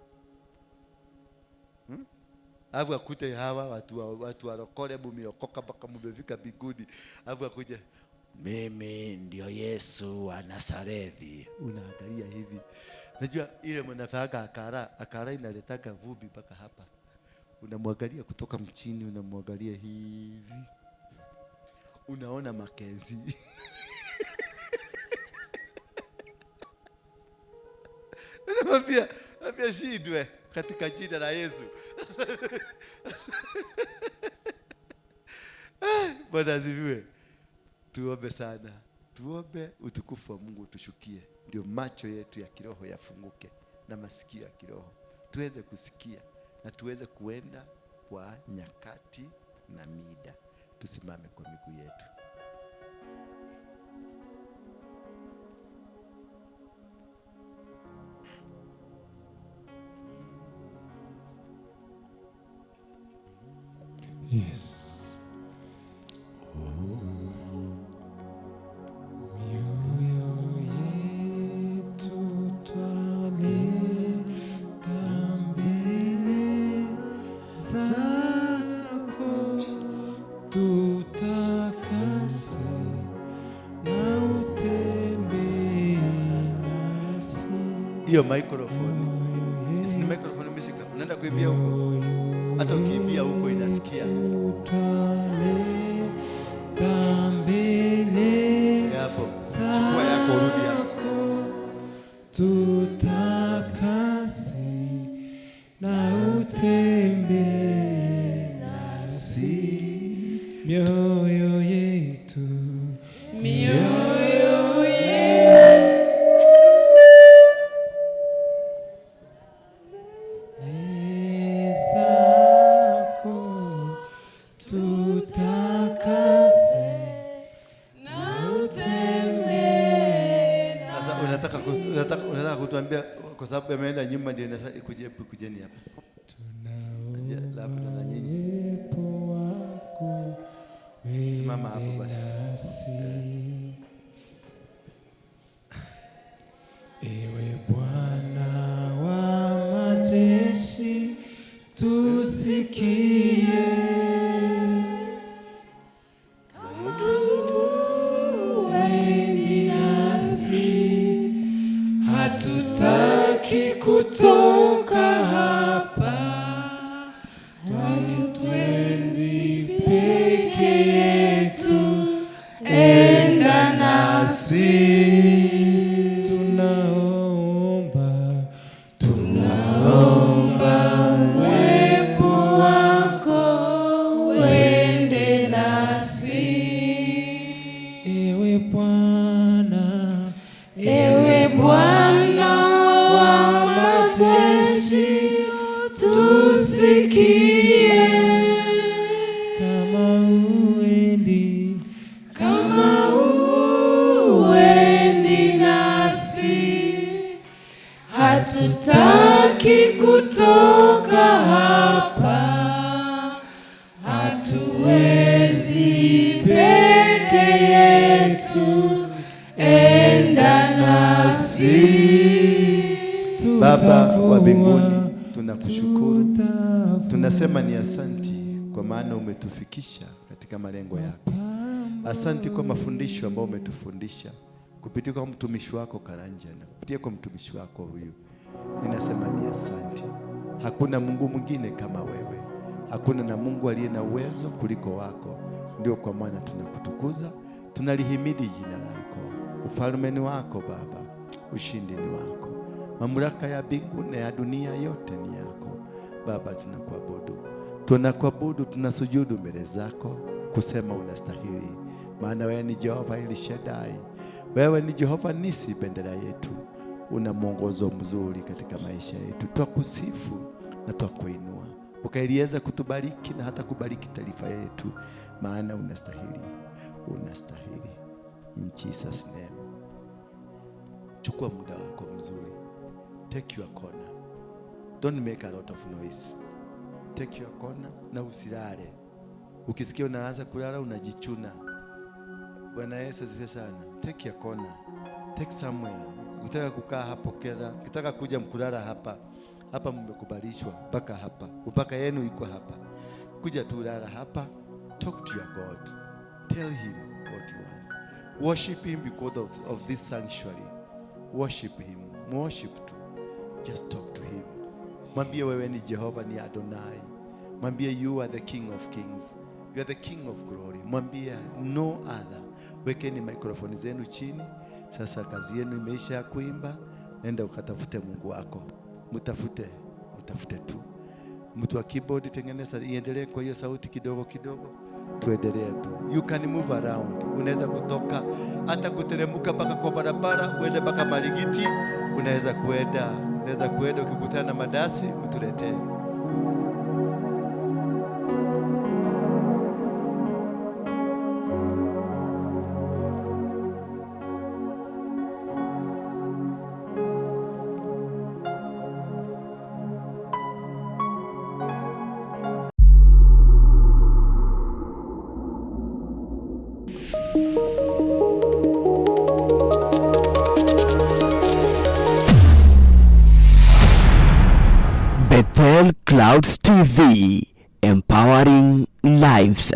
B: Alafu akute hawa watu warokole mmeokoka mpaka mmefika mbinguni. Alafu akuje, mimi ndio Yesu wa Nazareti. Unaangalia hivi. Najua ile mnafaka akara inaletaka vumbi mpaka hapa. Unamwangalia kutoka mchini, unamwangalia hivi. Unaona Makenzi. Anamwambia shidwe katika jina la Yesu. Bwana asifiwe. Tuombe sana. Tuombe utukufu wa Mungu tushukie. Ndio macho yetu ya kiroho yafunguke na masikio ya kiroho. Tuweze kusikia na tuweze kuenda kwa nyakati na mida. Tusimame kwa miguu yetu.
C: Yes.
B: Hiyo microphone. Ni microphone umeshika. Unaenda kuimbia huko. Hata ukiimbia huko inasikia. Hapo. Chukua yako rudi hapo.
C: Tutakase na utembee nasi. Mioyo yetu.
B: Unataka kutuambia kwa sababu ameenda nyuma ndio kujeni hapa. Labda na nyinyi. Simama hapo basi.
C: Ewe Bwana wa majeshi, tusikie. Hatutaki kutoka hapa, twatutwenzi peke yetu, enda nasi. Tunaomba uwepo wako uende nasi. Ewe Bwana wa majeshi, tusikie. Kama uendi nasi, hatutaki kutoka hapa, hatuwezi peke yetu, enda nasi.
B: Baba wa mbinguni, tunakushukuru. Tunasema ni asanti kwa maana umetufikisha katika malengo yako. Asanti kwa mafundisho ambayo umetufundisha kupitia kwa mtumishi wako Karanja na kupitia kwa mtumishi wako huyu, ninasema ni asante. Hakuna Mungu mwingine kama wewe, hakuna na Mungu aliye na uwezo kuliko wako. Ndio kwa maana tunakutukuza, tunalihimidi jina lako. Ufalme ni wako Baba, ushindi ni wako, mamlaka ya mbingu na ya dunia yote ni yako Baba. Tunakuabudu, tunasujudu mbele zako kusema unastahili, maana wewe ni Jehova El Shaddai, wewe ni Jehova Nisi, bendera yetu. Una mwongozo mzuri katika maisha yetu, twakusifu na twakuinua, ukailiweza kutubariki na hata kubariki taifa yetu, maana unastahili, unastahili. In Jesus name. Chukua muda wako mzuri, take your corner, don't make a lot of noise, take your corner na usilale. Ukisikia unaanza kulala unajichuna, Bwana Yesu asifiwe sana. Take your corner, take somewhere. Ukitaka kukaa hapo kera, ukitaka kuja mkulala hapa, hapa mmekubalishwa mpaka hapa, mpaka yenu iko hapa. Kuja tu lala hapa, talk to your God, tell him what you want, worship him because of this sanctuary. Worship him, worship too, just talk to him. Mwambie wewe ni Jehova, ni Adonai. Mwambie you are the King of Kings, you are the King of Glory. Mwambie no other. Wekeni microphone zenu chini. Sasa kazi yenu imeisha ya kuimba, nenda ukatafute Mungu wako. Mtafute tu. Mtu wa keyboard tengeneza iendelee kwa hiyo sauti kidogo kidogo. Tuendelee tu. You can move around. Unaweza kutoka hata kuteremka mpaka kwa barabara, uende mpaka Maligiti, unaweza kuenda ukikutana na madasi utuletee.
A: Bethel Clouds TV, empowering lives.